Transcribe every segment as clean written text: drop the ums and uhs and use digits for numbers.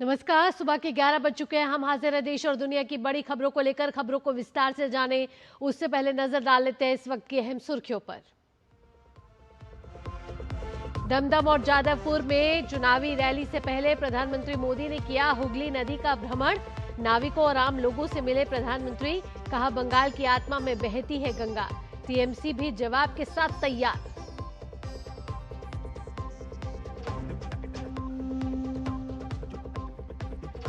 नमस्कार। सुबह के 11 बज चुके हैं। हम हाजिर है देश और दुनिया की बड़ी खबरों को लेकर। खबरों को विस्तार से जाने उससे पहले नजर डाल लेते हैं इस वक्त की अहम सुर्खियों पर। दमदम और जादवपुर में चुनावी रैली से पहले प्रधानमंत्री मोदी ने किया हुगली नदी का भ्रमण। नाविकों और आम लोगों से मिले प्रधानमंत्री। कहा, बंगाल की आत्मा में बहती है गंगा। टीएमसी भी जवाब के साथ तैयार।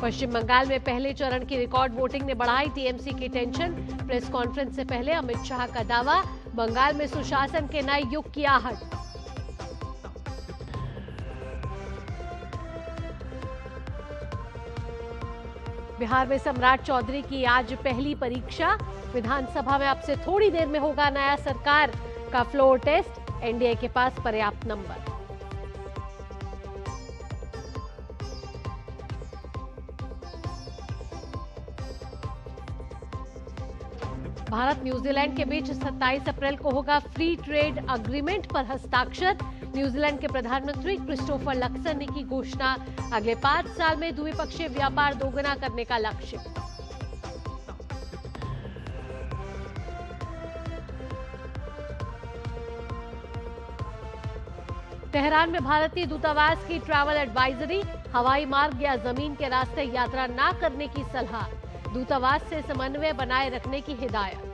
पश्चिम बंगाल में पहले चरण की रिकॉर्ड वोटिंग ने बढ़ाई टीएमसी की टेंशन। प्रेस कॉन्फ्रेंस से पहले अमित शाह का दावा, बंगाल में सुशासन के नए युग की आहट। बिहार में सम्राट चौधरी की आज पहली परीक्षा। विधानसभा में अब से थोड़ी देर में होगा नया सरकार का फ्लोर टेस्ट। एनडीए के पास पर्याप्त नंबर। भारत न्यूजीलैंड के बीच 27 अप्रैल को होगा फ्री ट्रेड अग्रीमेंट पर हस्ताक्षर। न्यूजीलैंड के प्रधानमंत्री क्रिस्टोफर लक्सन ने की घोषणा। अगले 5 साल में द्विपक्षीय व्यापार दोगुना करने का लक्ष्य। तेहरान में भारतीय दूतावास की ट्रैवल एडवाइजरी। हवाई मार्ग या जमीन के रास्ते यात्रा न करने की सलाह। दूतावास से समन्वय बनाए रखने की हिदायत।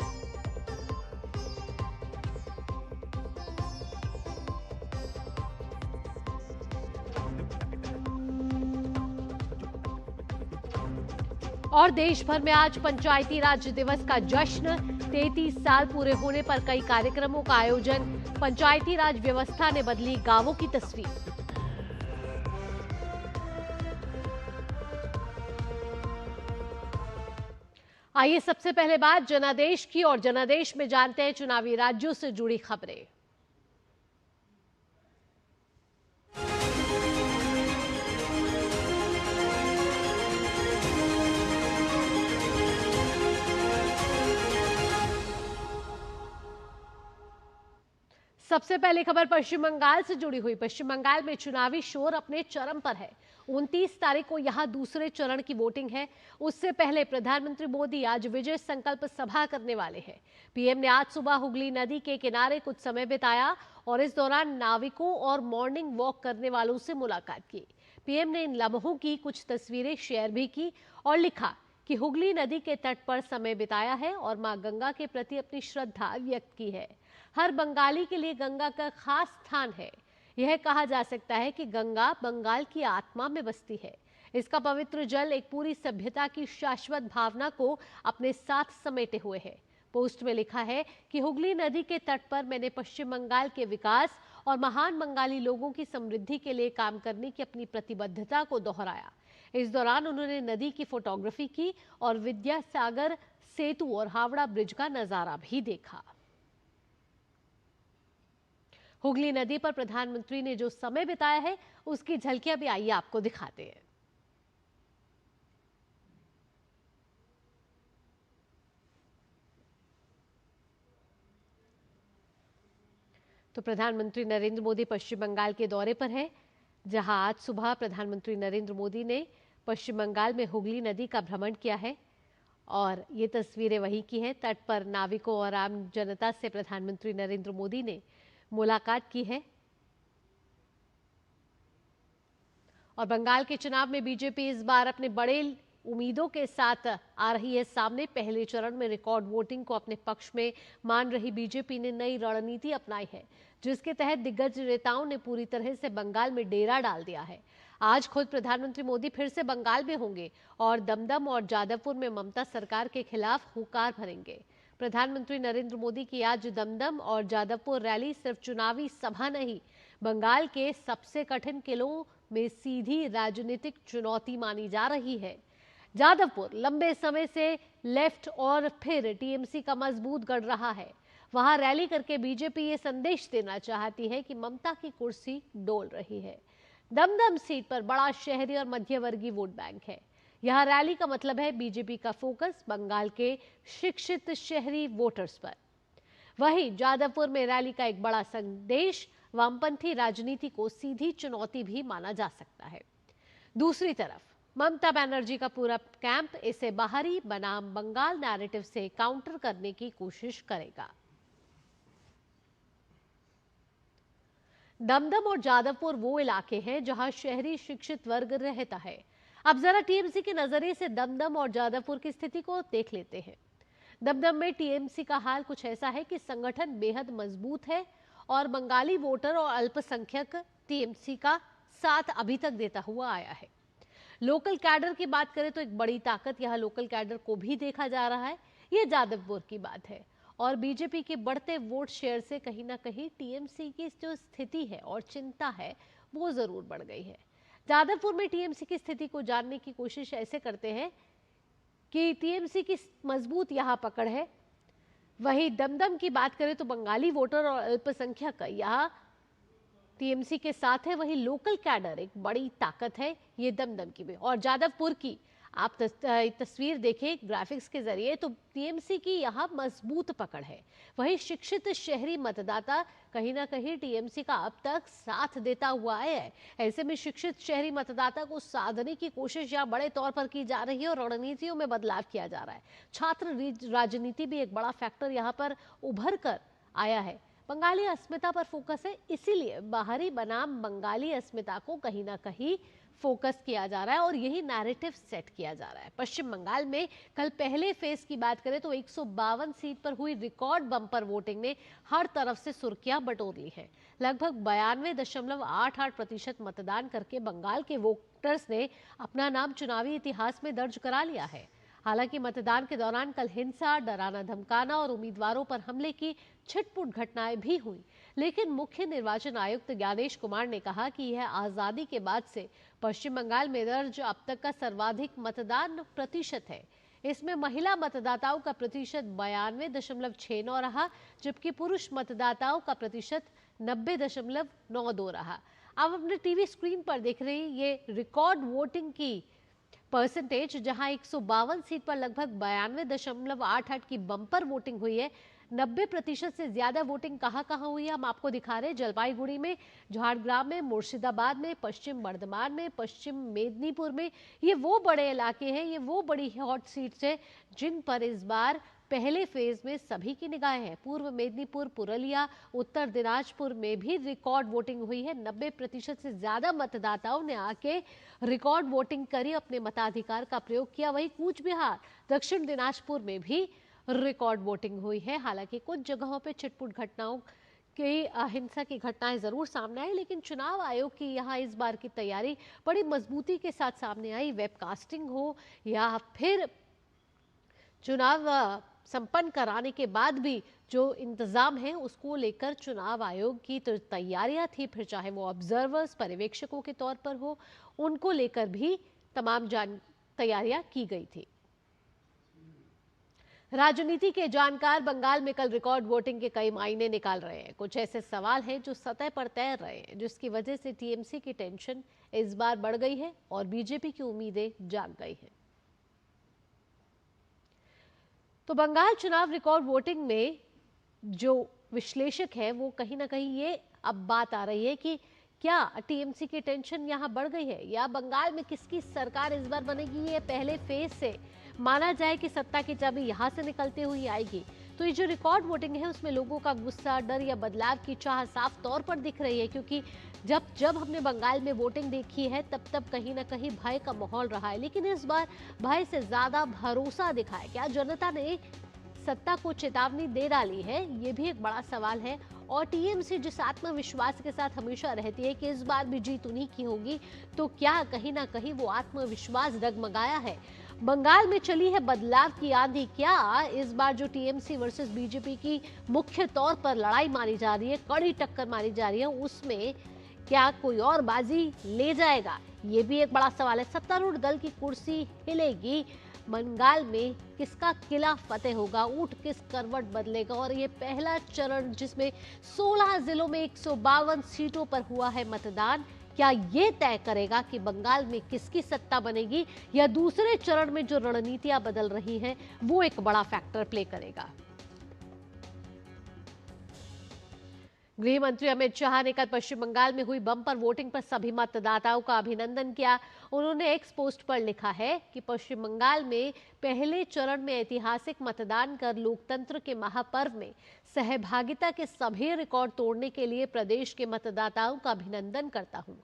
और देश भर में आज पंचायती राज दिवस का जश्न। 33 साल पूरे होने पर कई कार्यक्रमों का आयोजन। पंचायती राज व्यवस्था ने बदली गांवों की तस्वीर। आइए सबसे पहले बात जनादेश की, और जनादेश में जानते हैं चुनावी राज्यों से जुड़ी खबरें। सबसे पहले खबर पश्चिम बंगाल से जुड़ी हुई। पश्चिम बंगाल में चुनावी शोर अपने चरम पर है। 29 तारीख को यहां दूसरे चरण की वोटिंग है। उससे पहले प्रधानमंत्री मोदी आज विजय संकल्प सभा करने वाले हैं। पीएम ने आज सुबह हुगली नदी के किनारे कुछ समय बिताया और इस दौरान नाविकों और मॉर्निंग वॉक करने वालों से मुलाकात की। पीएम ने इन लम्हों की कुछ तस्वीरें शेयर भी की और लिखा कि हुगली नदी के तट पर समय बिताया है और मां गंगा के प्रति अपनी श्रद्धा व्यक्त की है। हर बंगाली के लिए गंगा का खास स्थान है। यह कहा जा सकता है कि गंगा बंगाल की आत्मा में बसती है। इसका पवित्र जल एक पूरी सभ्यता की शाश्वत भावना को अपने साथ समेटे हुए है। पोस्ट में लिखा है कि हुगली नदी के तट पर मैंने पश्चिम बंगाल के विकास और महान बंगाली लोगों की समृद्धि के लिए काम करने की अपनी प्रतिबद्धता को दोहराया। इस दौरान उन्होंने नदी की फोटोग्राफी की और विद्यासागर सेतु और हावड़ा ब्रिज का नजारा भी देखा। हुगली नदी पर प्रधानमंत्री ने जो समय बिताया है उसकी झलकियां भी आइए आपको दिखाते हैं। तो प्रधानमंत्री नरेंद्र मोदी पश्चिम बंगाल के दौरे पर है, जहां आज सुबह प्रधानमंत्री नरेंद्र मोदी ने पश्चिम बंगाल में हुगली नदी का भ्रमण किया है। और ये तस्वीरें वहीं की हैं। तट पर नाविकों और आम जनता से प्रधानमंत्री नरेंद्र मोदी ने मुलाकात की है। और बंगाल के चुनाव में बीजेपी इस बार अपने बड़े उम्मीदों के साथ आ रही है सामने। पहले चरण में रिकॉर्ड वोटिंग को अपने पक्ष में मान रही बीजेपी ने नई रणनीति अपनाई है, जिसके तहत दिग्गज नेताओं ने पूरी तरह से बंगाल में डेरा डाल दिया है। आज खुद प्रधानमंत्री मोदी फिर से बंगाल में होंगे और दमदम और जादवपुर में ममता सरकार के खिलाफ हुंकार भरेंगे। प्रधानमंत्री नरेंद्र मोदी की आज दमदम और जादवपुर रैली सिर्फ चुनावी सभा नहीं, बंगाल के सबसे कठिन किलों में सीधी राजनीतिक चुनौती मानी जा रही है। जादवपुर लंबे समय से लेफ्ट और फिर टीएमसी का मजबूत गढ़ रहा है। वहां रैली करके बीजेपी ये संदेश देना चाहती है कि ममता की कुर्सी डोल रही है। दमदम सीट पर बड़ा शहरी और मध्यवर्गीय वोट बैंक है। यह रैली का मतलब है बीजेपी का फोकस बंगाल के शिक्षित शहरी वोटर्स पर। वहीं जादवपुर में रैली का एक बड़ा संदेश वामपंथी राजनीति को सीधी चुनौती भी माना जा सकता है। दूसरी तरफ ममता बनर्जी का पूरा कैंप इसे बाहरी बनाम बंगाल नैरेटिव से काउंटर करने की कोशिश करेगा। दमदम और जादवपुर वो इलाके हैं जहां शहरी शिक्षित वर्ग रहता है। अब जरा टीएमसी के नजरिए से दमदम और जादवपुर की स्थिति को देख लेते हैं। दमदम में टीएमसी का हाल कुछ ऐसा है कि संगठन बेहद मजबूत है और बंगाली वोटर और अल्पसंख्यक टीएमसी का साथ अभी तक देता हुआ आया है। लोकल कैडर की बात करें तो एक बड़ी ताकत यहां लोकल कैडर को भी देखा जा रहा है। ये जादवपुर की बात है और बीजेपी के बढ़ते वोट शेयर से कहीं ना कहीं टीएमसी की जो स्थिति है और चिंता है वो जरूर बढ़ गई है। जादवपुर में टीएमसी की स्थिति को जानने की कोशिश ऐसे करते हैं कि टीएमसी की मजबूत यहां पकड़ है। वहीं दमदम की बात करें तो बंगाली वोटर और अल्पसंख्यक यहां टीएमसी के साथ है। वहीं लोकल कैडर एक बड़ी ताकत है ये दमदम की में। और जादवपुर की आप तस्वीर देखें ग्राफिक्स के जरिए तो टीएमसी की यहाँ मजबूत पकड़ है। वहीं शिक्षित शहरी मतदाता कहीं ना कहीं टीएमसी का अब तक साथ देता हुआ आया है। ऐसे में शिक्षित शहरी मतदाता को साधने की कोशिश यहाँ बड़े तौर पर की जा रही है और रणनीतियों में बदलाव किया जा रहा है। छात्र राजनीति भी एक बड़ा फैक्टर यहाँ पर उभर कर आया है। बंगाली अस्मिता पर फोकस है, इसीलिए बाहरी बनाम बंगाली अस्मिता को कहीं ना कहीं फोकस किया जा रहा है और यही नैरेटिव सेट किया जा रहा है। पश्चिम बंगाल में कल पहले फेज की बात करें तो 152 सीट पर हुई रिकॉर्ड बम्पर वोटिंग ने हर तरफ से सुर्खियां बटोर ली है। लगभग 92.88% मतदान करके बंगाल के वोटर्स ने अपना नाम चुनावी इतिहास में दर्ज करा लिया है। हालांकि मतदान के दौरान कल हिंसा, डराना धमकाना और उम्मीदवारों पर हमले की छिटपुट घटनाएं भी हुई, लेकिन मुख्य निर्वाचन आयुक्त ज्ञानेश कुमार ने कहा कि यह आजादी के बाद से पश्चिम बंगाल में दर्ज अब तक का सर्वाधिक मतदान प्रतिशत है। इसमें महिला मतदाताओं का प्रतिशत 92.69 रहा, जबकि पुरुष मतदाताओं का प्रतिशत 90.92 रहा। अब अपने टीवी स्क्रीन पर देख रहे हैं ये रिकॉर्ड वोटिंग की परसेंटेज, जहां 152 सीट पर लगभग 92.88 की बम्पर वोटिंग हुई है। 90% से ज्यादा वोटिंग कहां हुई है हम आपको दिखा रहे हैं। जलपाईगुड़ी में, झारग्राम में, मुर्शिदाबाद में, पश्चिम बर्धमान में, पश्चिम मेदिनीपुर में। ये वो बड़े इलाके हैं, ये वो बड़ी हॉट सीट्स हैं जिन पर इस बार पहले फेज में सभी की निगाहें हैं। पूर्व मेदिनीपुर, पुरुलिया, उत्तर दिनाजपुर में भी रिकॉर्ड वोटिंग हुई है। 90% से ज्यादा मतदाताओं ने आके रिकॉर्ड वोटिंग करी, अपने मताधिकार का प्रयोग किया। वहीं कूच बिहार, दक्षिण दिनाजपुर में भी रिकॉर्ड वोटिंग हुई है। हालांकि कुछ जगहों पे छिटपुट घटनाओं की हिंसा की घटनाएं जरूर सामने आई, लेकिन चुनाव आयोग की यहाँ इस बार की तैयारी बड़ी मजबूती के साथ सामने आई। वेबकास्टिंग हो या फिर चुनाव संपन्न कराने के बाद भी जो इंतजाम है उसको लेकर चुनाव आयोग की तो तैयारियां थी, फिर चाहे वो ऑब्जर्वर्स, पर्यवेक्षकों के तौर पर हो, उनको लेकर भी तमाम तैयारियां की गई थी। राजनीति के जानकार बंगाल में कल रिकॉर्ड वोटिंग के कई मायने निकाल रहे हैं। कुछ ऐसे सवाल हैं जो सतह पर तैर रहे हैं, जिसकी वजह से टीएमसी की टेंशन इस बार बढ़ गई है और बीजेपी की उम्मीदें जाग गई हैं। तो बंगाल चुनाव रिकॉर्ड वोटिंग में जो विश्लेषक है वो कहीं ना कहीं ये अब बात आ रही है कि क्या टीएमसी की टेंशन यहां बढ़ गई है या बंगाल में किसकी सरकार इस बार बनेगी। ये पहले फेज से माना जाए कि सत्ता की चाबी यहां से निकलते हुई आएगी। तो ये जो रिकॉर्ड वोटिंग है उसमें लोगों का गुस्सा, डर या बदलाव की चाह साफ तौर पर दिख रही है, क्योंकि जब हमने बंगाल में वोटिंग देखी है तब कहीं ना कहीं भय का माहौल रहा है, लेकिन इस बार भय से ज्यादा भरोसा दिखा है। क्या जनता ने सत्ता को चेतावनी दे डाली है, ये भी एक बड़ा सवाल है। और टीएमसी जिस आत्मविश्वास के साथ हमेशा रहती है कि इस बार भी जीत उन्हीं की होगी, तो क्या कहीं ना कहीं वो आत्मविश्वास डगमगाया है। बंगाल में चली है बदलाव की आंधी, क्या इस बार जो टीएमसी वर्सेस बीजेपी की मुख्य तौर पर लड़ाई मानी जा रही है, कड़ी टक्कर मानी जा रही है, उसमें क्या कोई और बाजी ले जाएगा, ये भी एक बड़ा सवाल है। सत्तारूढ़ दल की कुर्सी हिलेगी, बंगाल में किसका किला फतेह होगा, ऊंट किस करवट बदलेगा। और ये पहला चरण जिसमें 16 जिलों में 152 सीटों पर हुआ है मतदान, क्या ये तय करेगा कि बंगाल में किसकी सत्ता बनेगी, या दूसरे चरण में जो रणनीतियां बदल रही हैं वो एक बड़ा फैक्टर प्ले करेगा। गृह मंत्री अमित शाह ने कल पश्चिम बंगाल में हुई बम्पर वोटिंग पर सभी मतदाताओं का अभिनंदन किया। उन्होंने एक्स पोस्ट पर लिखा है कि पश्चिम बंगाल में पहले चरण में ऐतिहासिक मतदान कर लोकतंत्र के महापर्व में सहभागिता के सभी रिकॉर्ड तोड़ने के लिए प्रदेश के मतदाताओं का अभिनंदन करता हूं।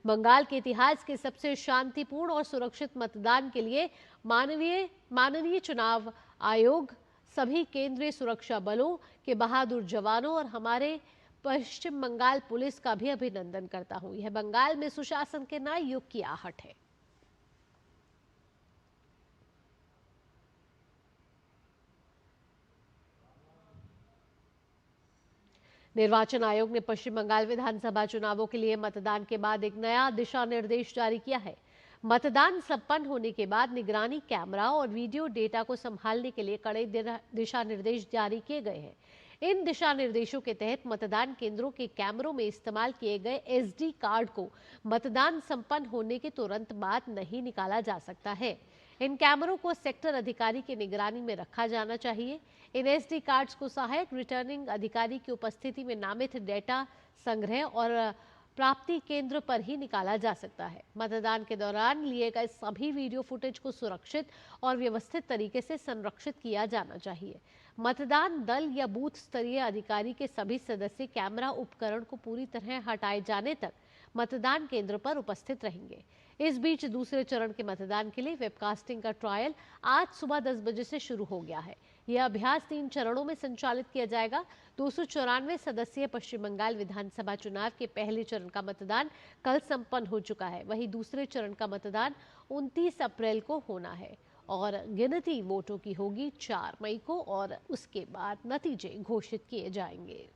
बंगाल के इतिहास के सबसे शांतिपूर्ण और सुरक्षित मतदान के लिए माननीय चुनाव आयोग, सभी केंद्रीय सुरक्षा बलों के बहादुर जवानों और हमारे पश्चिम बंगाल पुलिस का भी अभिनंदन करता हूं। यह बंगाल में सुशासन के नए युग की आहट है। निर्वाचन आयोग ने पश्चिम बंगाल विधानसभा चुनावों के लिए मतदान के बाद एक नया दिशा निर्देश जारी किया है। मतदान संपन्न होने के बाद निगरानी कैमरा और वीडियो डेटा को संभालने के लिए कड़े दिशा निर्देश जारी किए गए हैं। इन दिशा निर्देशों के तहत मतदान केंद्रों के कैमरों में इस्तेमाल किए गए एसडी कार्ड को मतदान संपन्न होने के तुरंत बाद नहीं निकाला जा सकता है। इन कैमरों को सेक्टर अधिकारी की निगरानी में रखा जाना चाहिए। इन एसडी कार्ड्स को सहायक रिटर्निंग अधिकारी की उपस्थिति में नामित डेटा संग्रह और प्राप्ति केंद्र पर ही निकाला जा सकता है। मतदान के दौरान लिए गए सभी वीडियो फुटेज को सुरक्षित और व्यवस्थित तरीके से संरक्षित किया जाना चाहिए। मतदान दल या बूथ स्तरीय अधिकारी के सभी सदस्य कैमरा उपकरण को पूरी तरह हटाए जाने तक मतदान केंद्र पर उपस्थित रहेंगे। इस बीच दूसरे चरण के मतदान के लिए वेबकास्टिंग का ट्रायल आज सुबह 10 बजे से शुरू हो गया है। यह अभ्यास 3 चरणों में संचालित किया जाएगा। 294 सदस्यीय पश्चिम बंगाल विधानसभा चुनाव के पहले चरण का मतदान कल संपन्न हो चुका है। वहीं दूसरे चरण का मतदान 29 अप्रैल को होना है और गिनती वोटों की होगी 4 मई को और उसके बाद नतीजे घोषित किए जाएंगे।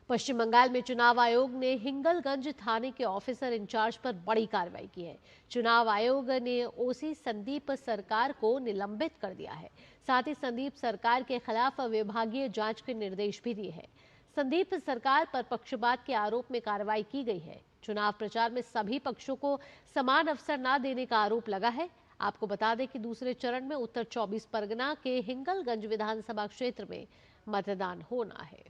पश्चिम बंगाल में चुनाव आयोग ने हिंगलगंज थाने के ऑफिसर इंचार्ज पर बड़ी कार्रवाई की है। चुनाव आयोग ने ओसी संदीप सरकार को निलंबित कर दिया है। साथ ही संदीप सरकार के खिलाफ विभागीय जांच के निर्देश भी दिए हैं। संदीप सरकार पर पक्षपात के आरोप में कार्रवाई की गई है। चुनाव प्रचार में सभी पक्षों को समान अवसर न देने का आरोप लगा है। आपको बता दें कि दूसरे चरण में उत्तर 24 परगना के हिंगलगंज विधानसभा क्षेत्र में मतदान होना है।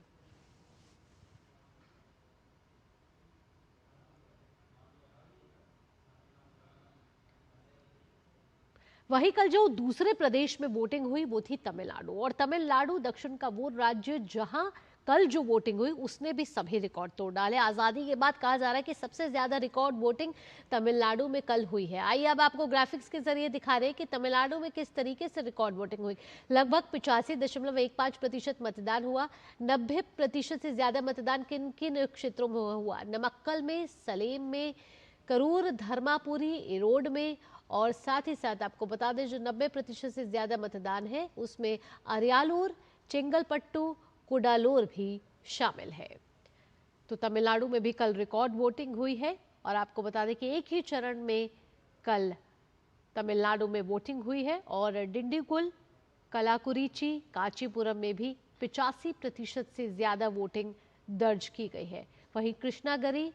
वहीं कल जो दूसरे प्रदेश में वोटिंग हुई वो थी तमिलनाडु, और तमिलनाडु दक्षिण का वो राज्य जहां कल जो वोटिंग हुई उसने भी सभी रिकॉर्ड तोड़ डाले। आजादी के बाद कहा जा रहा है कि सबसे ज्यादा रिकॉर्ड वोटिंग तमिलनाडु में कल हुई है। आइए अब आपको ग्राफिक्स के जरिए दिखा रहे हैं कि तमिलनाडु में किस तरीके से रिकॉर्ड वोटिंग हुई। लगभग 85.15% मतदान हुआ। 90% से ज्यादा मतदान किन किन क्षेत्रों में हुआ? नमक्कल में, सलेम में, करूर, धर्मापुरी, इरोड में, और साथ ही साथ आपको बता दें जो 90% से ज्यादा मतदान है उसमें अरियालूर, चेंगलपट्टू, कुडालोर भी शामिल है। तो तमिलनाडु में भी कल रिकॉर्ड वोटिंग हुई है और आपको बता दें कि एक ही चरण में कल तमिलनाडु में वोटिंग हुई है और डिंडीगुल, कलाकुरिची, कांचीपुरम में भी 85% से ज्यादा वोटिंग दर्ज की गई है। वहीं कृष्णागिरी,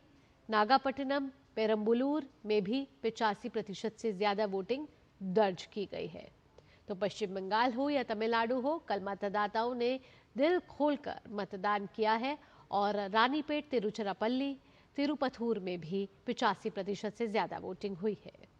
नागापट्टिनम, पेरम्बलूर में भी 85% से ज्यादा वोटिंग दर्ज की गई है। तो पश्चिम बंगाल हो या तमिलनाडु हो, कल मतदाताओं ने दिल खोलकर मतदान किया है और रानीपेट, तिरुचिरापल्ली, तिरुपथूर में भी 85% से ज्यादा वोटिंग हुई है।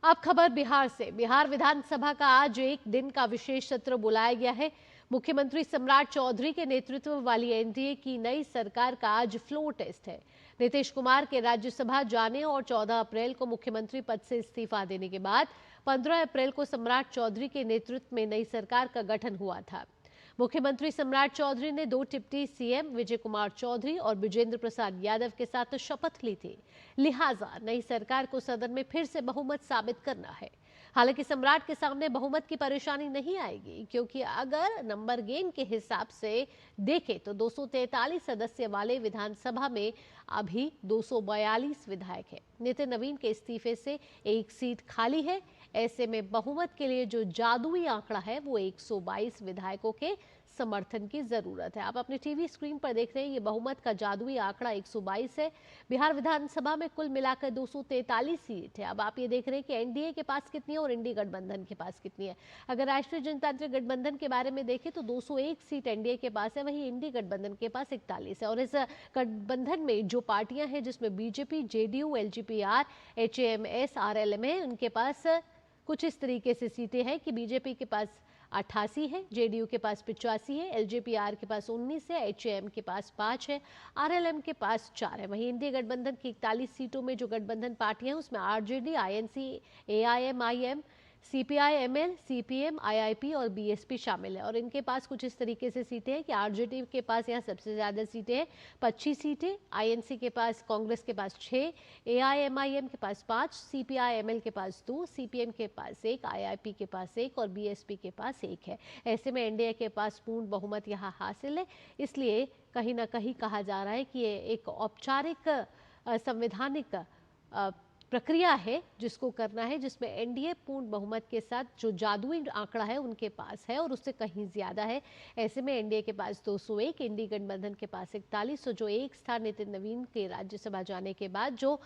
अब खबर बिहार से। बिहार विधानसभा का आज एक दिन का विशेष सत्र बुलाया गया है। मुख्यमंत्री सम्राट चौधरी के नेतृत्व वाली एनडीए की नई सरकार का आज फ्लोर टेस्ट है। नीतीश कुमार के राज्यसभा जाने और 14 अप्रैल को मुख्यमंत्री पद से इस्तीफा देने के बाद 15 अप्रैल को सम्राट चौधरी के नेतृत्व में नई सरकार का गठन हुआ था। मुख्यमंत्री सम्राट चौधरी ने 2 डिप्टी सीएम विजय कुमार चौधरी और विजेंद्र प्रसाद यादव के साथ शपथ ली थी। लिहाजा नई सरकार को सदन में फिर से बहुमत साबित करना है। हालांकि सम्राट के सामने बहुमत की परेशानी नहीं आएगी, क्योंकि अगर नंबर गेम के हिसाब से देखें तो 243 सदस्य वाले विधानसभा में अभी 242 विधायक हैं। नितिन नवीन के इस्तीफे से एक सीट खाली है। ऐसे में बहुमत के लिए जो जादुई आंकड़ा है वो 122 विधायकों के समर्थन की जरूरत है। आप अपने टीवी स्क्रीन पर देख रहे हैं, ये बहुमत का जादुई आंकड़ा 122 है। बिहार विधानसभा में कुल मिलाकर 243 सीट है। अब आप ये देख रहे हैं कि एनडीए के पास कितनी है और इंडी गठबंधन के पास कितनी है। अगर राष्ट्रीय जनतांत्रिक गठबंधन के बारे में देखें तो 201 सीट एनडीए के पास है, वहीं इंडी गठबंधन के पास 41 है। और इस गठबंधन में जो पार्टियां हैं, जिसमें BJP, JDU, LJPR, HMS, RLM है, उनके पास कुछ इस तरीके से सीटें हैं कि बीजेपी के पास 88 है, जेडीयू के पास 85 है, एलजेपीआर के पास 19 है, एचएम के पास 5 है, आरएलएम के पास 4 है। वहीं इंडिया गठबंधन की 41 सीटों में जो गठबंधन पार्टियां हैं उसमें RJD, INC, AIM, CPI ML, CPM, IIP और बीएसपी शामिल है। और इनके पास कुछ इस तरीके से सीटें हैं कि आरजेडी के पास यहाँ सबसे ज्यादा सीटें हैं, 25 सीटें, आईएनसी के पास, कांग्रेस के पास 6, एआईएमआईएम के पास 5, सीपीआई एमएल के पास 2, सीपीएम के पास 1, आईआईपी के पास 1 और बीएसपी के पास 1 है। ऐसे में एनडीए के पास पूर्ण बहुमत यहाँ हासिल है। इसलिए कहीं ना कहीं कहा जा रहा है कि ये एक औपचारिक संवैधानिक प्रक्रिया है जिसको करना है, जिसमें एनडीए पूर्ण बहुमत के साथ जो जादुई आंकड़ा है उनके पास है और उससे कहीं ज्यादा है। ऐसे में एनडीए के पास 201, इंडी गठबंधन के पास 41, जो एक स्थान नितिन नवीन के राज्यसभा जाने के बाद जो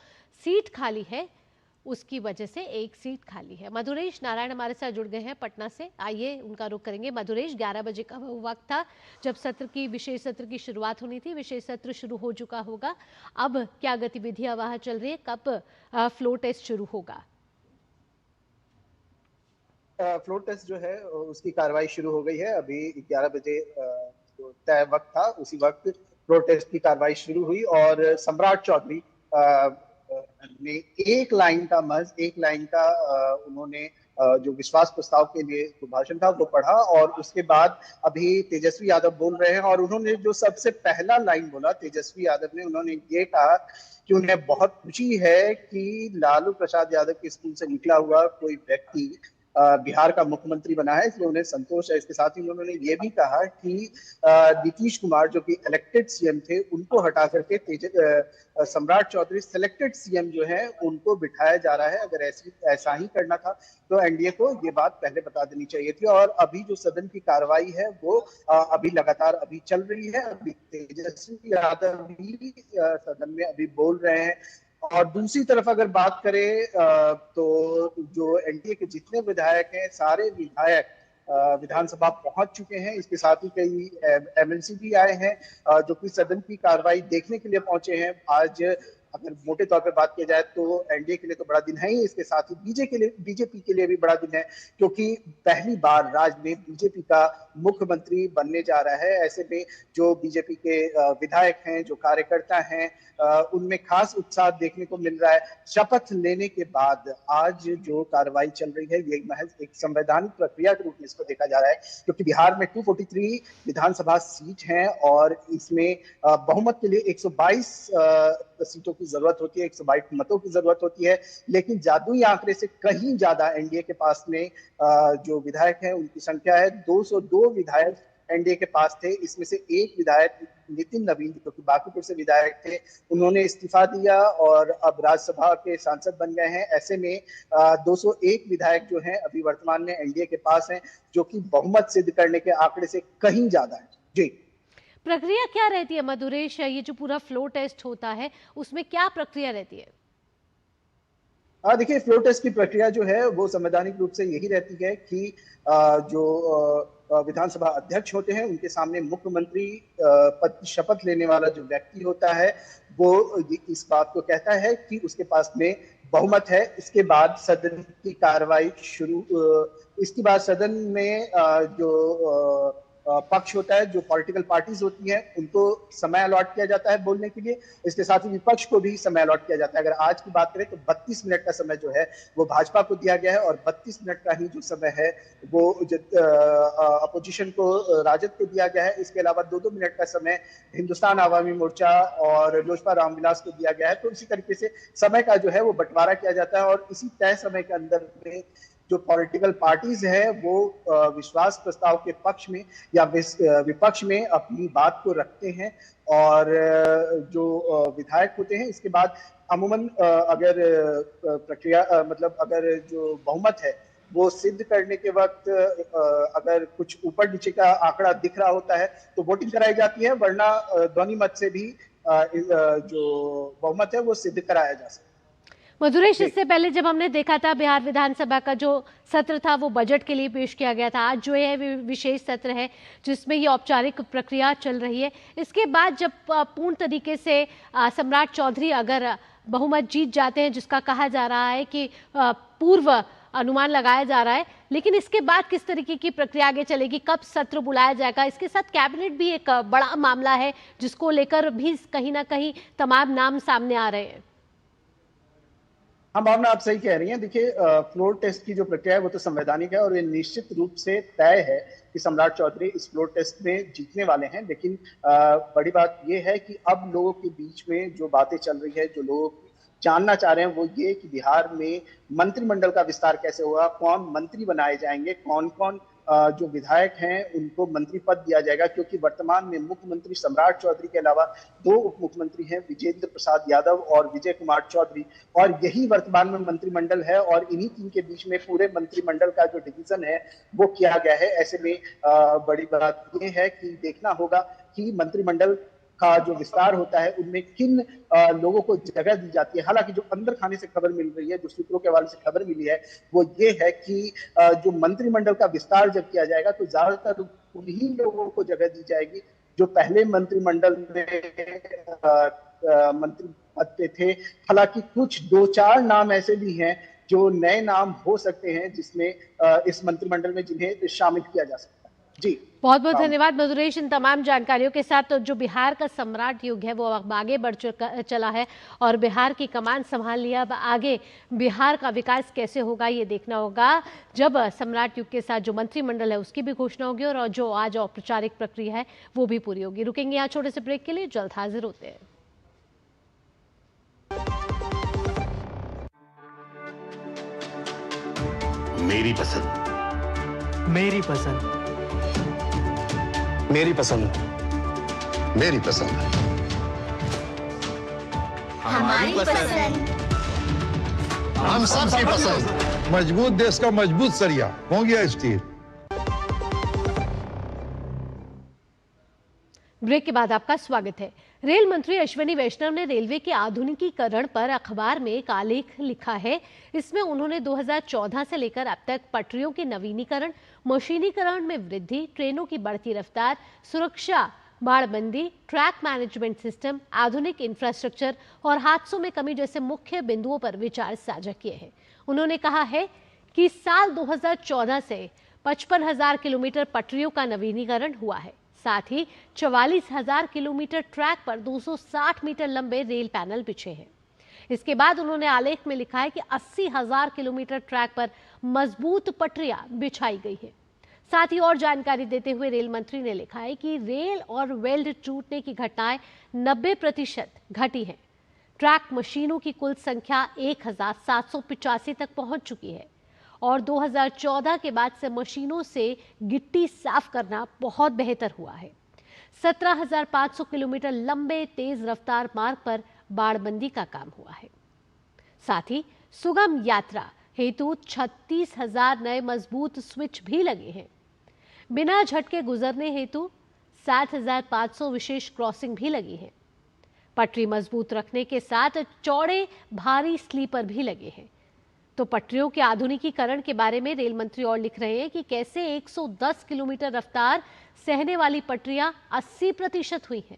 सीट खाली है उसकी वजह से एक सीट खाली है। मधुरेश नारायण हमारे साथ जुड़ गए हैं पटना से, आइए उनका रुख करेंगे। मधुरेश, 11 बजे का वो वक्त था जब विशेष सत्र की शुरुआत होनी थी। विशेष सत्र शुरू हो चुका होगा, अब क्या गतिविधियां वहां चल रही है, कब फ्लोर टेस्ट शुरू होगा? फ्लोर टेस्ट जो है उसकी कार्रवाई शुरू हो गई है। अभी 11 बजे जो तय वक्त था उसी वक्त फ्लोर टेस्ट की कार्रवाई शुरू हुई और सम्राट चौधरी ने एक लाइन का उन्होंने जो विश्वास प्रस्ताव के लिए जो भाषण था वो पढ़ा और उसके बाद अभी तेजस्वी यादव बोल रहे हैं। और उन्होंने जो सबसे पहला लाइन बोला तेजस्वी यादव ने, उन्होंने ये कहा कि उन्हें बहुत खुशी है कि लालू प्रसाद यादव के स्कूल से निकला हुआ कोई व्यक्ति बिहार का मुख्यमंत्री बना है, इसलिए उन्हें संतोष है। इसके साथ ही उन्होंने ये भी कहा कि नीतीश कुमार जो कि इलेक्टेड सीएम थे उनको हटा करके सम्राट चौधरी सिलेक्टेड सीएम जो है उनको बिठाया जा रहा है। अगर ऐसा ही करना था तो एनडीए को ये बात पहले बता देनी चाहिए थी। और अभी जो सदन की कार्रवाई है वो अभी लगातार अभी चल रही है। अभी तेजस्वी यादव भी सदन में अभी बोल रहे हैं। और दूसरी तरफ अगर बात करें तो जो एनडीए के जितने विधायक हैं सारे विधायक विधानसभा पहुंच चुके हैं। इसके साथ ही कई एमएलसी भी आए हैं जो कि सदन की कार्रवाई देखने के लिए पहुंचे हैं। आज अगर मोटे तौर पे बात की जाए तो एनडीए के लिए तो बड़ा दिन है ही, इसके साथ ही बीजेपी के लिए भी बड़ा दिन है, क्योंकि पहली बार राज्य में बीजेपी का मुख्यमंत्री बनने जा रहा है। ऐसे में जो बीजेपी के विधायक हैं, जो कार्यकर्ता हैं, उनमें खास उत्साह देखने को मिल रहा है। शपथ लेने के बाद आज जो कार्रवाई चल रही है ये महज एक संवैधानिक प्रक्रिया के रूप में इसको देखा जा रहा है, क्योंकि बिहार में 243 विधानसभा सीट हैं और इसमें बहुमत के लिए 122 सीटों की जरूरत होती है, 122 मतों की जरूरत होती है। लेकिन जादुई आंकड़े से कहीं ज्यादा एनडीए के पास में जो विधायक हैं उनकी संख्या है। 202 विधायक एनडीए के पास थे, इसमें से एक विधायक नितिन नवीन जो कि बांकीपुर से विधायक थे, उन्होंने इस्तीफा दिया और अब राज्यसभा के सांसद बन गए हैं। ऐसे में 201 विधायक जो हैं अभी वर्तमान में एनडीए के पास हैं, जो कि बहुमत सिद्ध करने के आंकड़े से कहीं ज्यादा है। जी, प्रक्रिया क्या रहती है मधुरेश, ये जो पूरा फ्लो टेस्ट होता है उसमें क्या प्रक्रिया रहती है? देखिए, फ्लो टेस्ट की प्रक्रिया जो है वो संवैधानिक रूप से यही रहती है कि जो विधानसभा अध्यक्ष होते हैं उनके सामने मुख्यमंत्री पद की शपथ लेने वाला जो व्यक्ति होता है वो इस बात को कहता है कि उसके पास में बहुमत है। इसके बाद सदन की कार्रवाई शुरू, इसके बाद सदन में जो पक्ष होता है, जो पॉलिटिकल पार्टीज होती हैं, उनको समय अलॉट किया जाता है बोलने के लिए। इसके साथ ही विपक्ष को भी समय अलॉट किया जाता है। अगर आज की बात करें तो 32 मिनट का समय जो है वो भाजपा को दिया गया है और 32 मिनट का ही जो समय है वो अपोजिशन को, राजद को दिया गया है। इसके अलावा 2-2 मिनट का समय हिंदुस्तान आवामी मोर्चा और लोजपा रामविलास को दिया गया है। तो इसी तरीके से समय का जो है वो बंटवारा किया जाता है और इसी तय समय के अंदर में जो पॉलिटिकल पार्टीज है वो विश्वास प्रस्ताव के पक्ष में या विपक्ष में अपनी बात को रखते हैं, और जो विधायक होते हैं इसके बाद अमूमन अगर प्रक्रिया मतलब अगर जो बहुमत है वो सिद्ध करने के वक्त अगर कुछ ऊपर नीचे का आंकड़ा दिख रहा होता है तो वोटिंग कराई जाती है, वरना ध्वनि मत से भी जो बहुमत है वो सिद्ध कराया जा सकता है। मधुरेश, इससे पहले जब हमने देखा था बिहार विधानसभा का जो सत्र था वो बजट के लिए पेश किया गया था, आज जो है विशेष सत्र है जिसमें ये औपचारिक प्रक्रिया चल रही है। इसके बाद जब पूर्ण तरीके से सम्राट चौधरी अगर बहुमत जीत जाते हैं, जिसका कहा जा रहा है कि पूर्व अनुमान लगाया जा रहा है, लेकिन इसके बाद किस तरीके की प्रक्रिया आगे चलेगी, कब सत्र बुलाया जाएगा? इसके साथ कैबिनेट भी एक बड़ा मामला है जिसको लेकर भी कहीं ना कहीं तमाम नाम सामने आ रहे हैं। हाँ भावना, आप सही कह रही हैं। देखिए, फ्लोर टेस्ट की जो प्रक्रिया है वो तो संवैधानिक है और ये निश्चित रूप से तय है कि सम्राट चौधरी इस फ्लोर टेस्ट में जीतने वाले हैं। लेकिन बड़ी बात ये है कि अब लोगों के बीच में जो बातें चल रही है, जो लोग जानना चाह रहे हैं, वो ये कि बिहार में मंत्रिमंडल का विस्तार कैसे होगा, कौन मंत्री बनाए जाएंगे, कौन कौन जो विधायक हैं उनको मंत्री पद दिया जाएगा, क्योंकि वर्तमान में मुख्यमंत्री सम्राट चौधरी के अलावा 2 उप मुख्यमंत्री हैं, विजेंद्र प्रसाद यादव और विजय कुमार चौधरी, और यही वर्तमान में मंत्रिमंडल है और इन्हीं 3 के बीच में पूरे मंत्रिमंडल का जो डिवीजन है वो किया गया है। ऐसे में बड़ी बात ये है कि देखना होगा कि मंत्रिमंडल का जो विस्तार होता है उनमें किन लोगों को जगह दी जाती है। हालांकि जो अंदर खाने से खबर मिल रही है, जो सूत्रों के हवाले से खबर मिली है, वो ये है कि जो मंत्रिमंडल का विस्तार जब किया जाएगा तो ज्यादातर उन्हीं लोगों को जगह दी जाएगी जो पहले मंत्रिमंडल में मंत्री पद पे थे। हालांकि कुछ 2-4 नाम ऐसे भी हैं जो नए नाम हो सकते हैं जिसमें इस मंत्रिमंडल में जिन्हें शामिल किया जा सकता है। जी, बहुत बहुत धन्यवाद मधुरेश इन तमाम जानकारियों के साथ। तो जो बिहार का सम्राट युग है वो अब आगे बढ़ चला है और बिहार की कमान संभाल लिया। अब आगे बिहार का विकास कैसे होगा ये देखना होगा जब सम्राट युग के साथ जो मंत्रिमंडल है उसकी भी घोषणा होगी और जो आज औपचारिक प्रक्रिया है वो भी पूरी होगी। रुकेंगे यहाँ छोटे से ब्रेक के लिए, जल्द हाजिर होते हैं। मेरी पसंद, मेरी पसंद, मेरी पसंद, मेरी पसंद, हमारी पसंद, हम सबकी पसंद। मजबूत देश का मजबूत सरिया हो गया स्टील। ब्रेक के बाद आपका स्वागत है। रेल मंत्री अश्विनी वैष्णव ने रेलवे के आधुनिकीकरण पर अखबार में एक आलेख लिखा है। इसमें उन्होंने 2014 से लेकर अब तक पटरियों के नवीनीकरण, मशीनीकरण में वृद्धि, ट्रेनों की बढ़ती रफ्तार, सुरक्षा, बाड़बंदी, ट्रैक मैनेजमेंट सिस्टम, आधुनिक इंफ्रास्ट्रक्चर और हादसों में कमी जैसे मुख्य बिंदुओं पर विचार साझा किए हैं। उन्होंने कहा है कि साल 2014 से 55,000 किलोमीटर पटरियों का नवीनीकरण हुआ है। साथ ही 44,000 किलोमीटर ट्रैक पर 260 मीटर लंबे रेल पैनल बिछे हैं। इसके बाद उन्होंने आलेख में लिखा है कि 80,000 किलोमीटर ट्रैक पर मजबूत पटरियां बिछाई गई है। साथ ही और जानकारी देते हुए रेल मंत्री ने लिखा है कि रेल और वेल्ड टूटने की घटनाएं 90% घटी हैं। ट्रैक मशीनों की कुल संख्या 1,785 तक पहुंच चुकी है और 2014 के बाद से मशीनों से गिट्टी साफ करना बहुत बेहतर हुआ है। 17,500 किलोमीटर लंबे तेज रफ्तार मार्ग पर बाड़बंदी का काम हुआ है। साथ ही सुगम यात्रा हेतु 36,000 नए मजबूत स्विच भी लगे हैं। बिना झटके गुजरने हेतु 7,500 विशेष क्रॉसिंग भी लगी है। पटरी मजबूत रखने के साथ चौड़े भारी स्लीपर भी लगे हैं। तो पटरियों के आधुनिकीकरण के बारे में रेल मंत्री और लिख रहे हैं कि कैसे 110 किलोमीटर रफ्तार सहने वाली पटरियां 80% हुई हैं।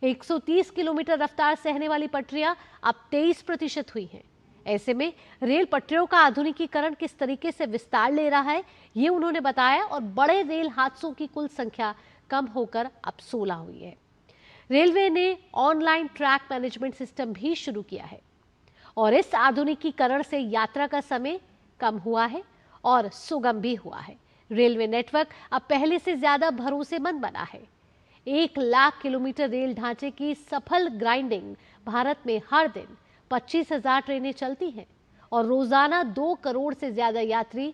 130 किलोमीटर रफ्तार सहने वाली पटरियां अब 23% हुई हैं। ऐसे में रेल पटरियों का आधुनिकीकरण किस तरीके से विस्तार ले रहा है ये उन्होंने बताया और बड़े रेल हादसों की कुल संख्या कम होकर अब 16 हुई है। रेलवे ने ऑनलाइन ट्रैक मैनेजमेंट सिस्टम भी शुरू किया है और इस आधुनिकीकरण से यात्रा का समय कम हुआ है और सुगम भी हुआ है। रेलवे नेटवर्क अब पहले से ज्यादा भरोसेमंद बना है। 1 लाख किलोमीटर रेल ढांचे की सफल ग्राइंडिंग भारत में हर दिन 25,000 ट्रेनें चलती हैं और रोजाना 2 करोड़ से ज्यादा यात्री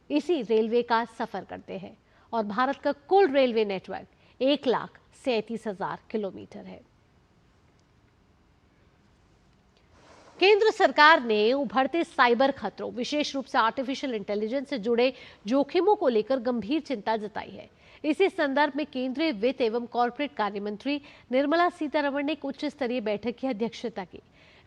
इसी रेलवे का सफर करते हैं और भारत का कुल रेलवे नेटवर्क 1,37,000 किलोमीटर है। केंद्र सरकार ने उभरते साइबर खतरों, विशेष रूप से आर्टिफिशियल इंटेलिजेंस से जुड़े जोखिमों को लेकर गंभीर चिंता जताई है। इसी संदर्भ में केंद्रीय वित्त एवं कॉर्पोरेट कार्य मंत्री निर्मला सीतारमण ने एक उच्च स्तरीय बैठक की अध्यक्षता की।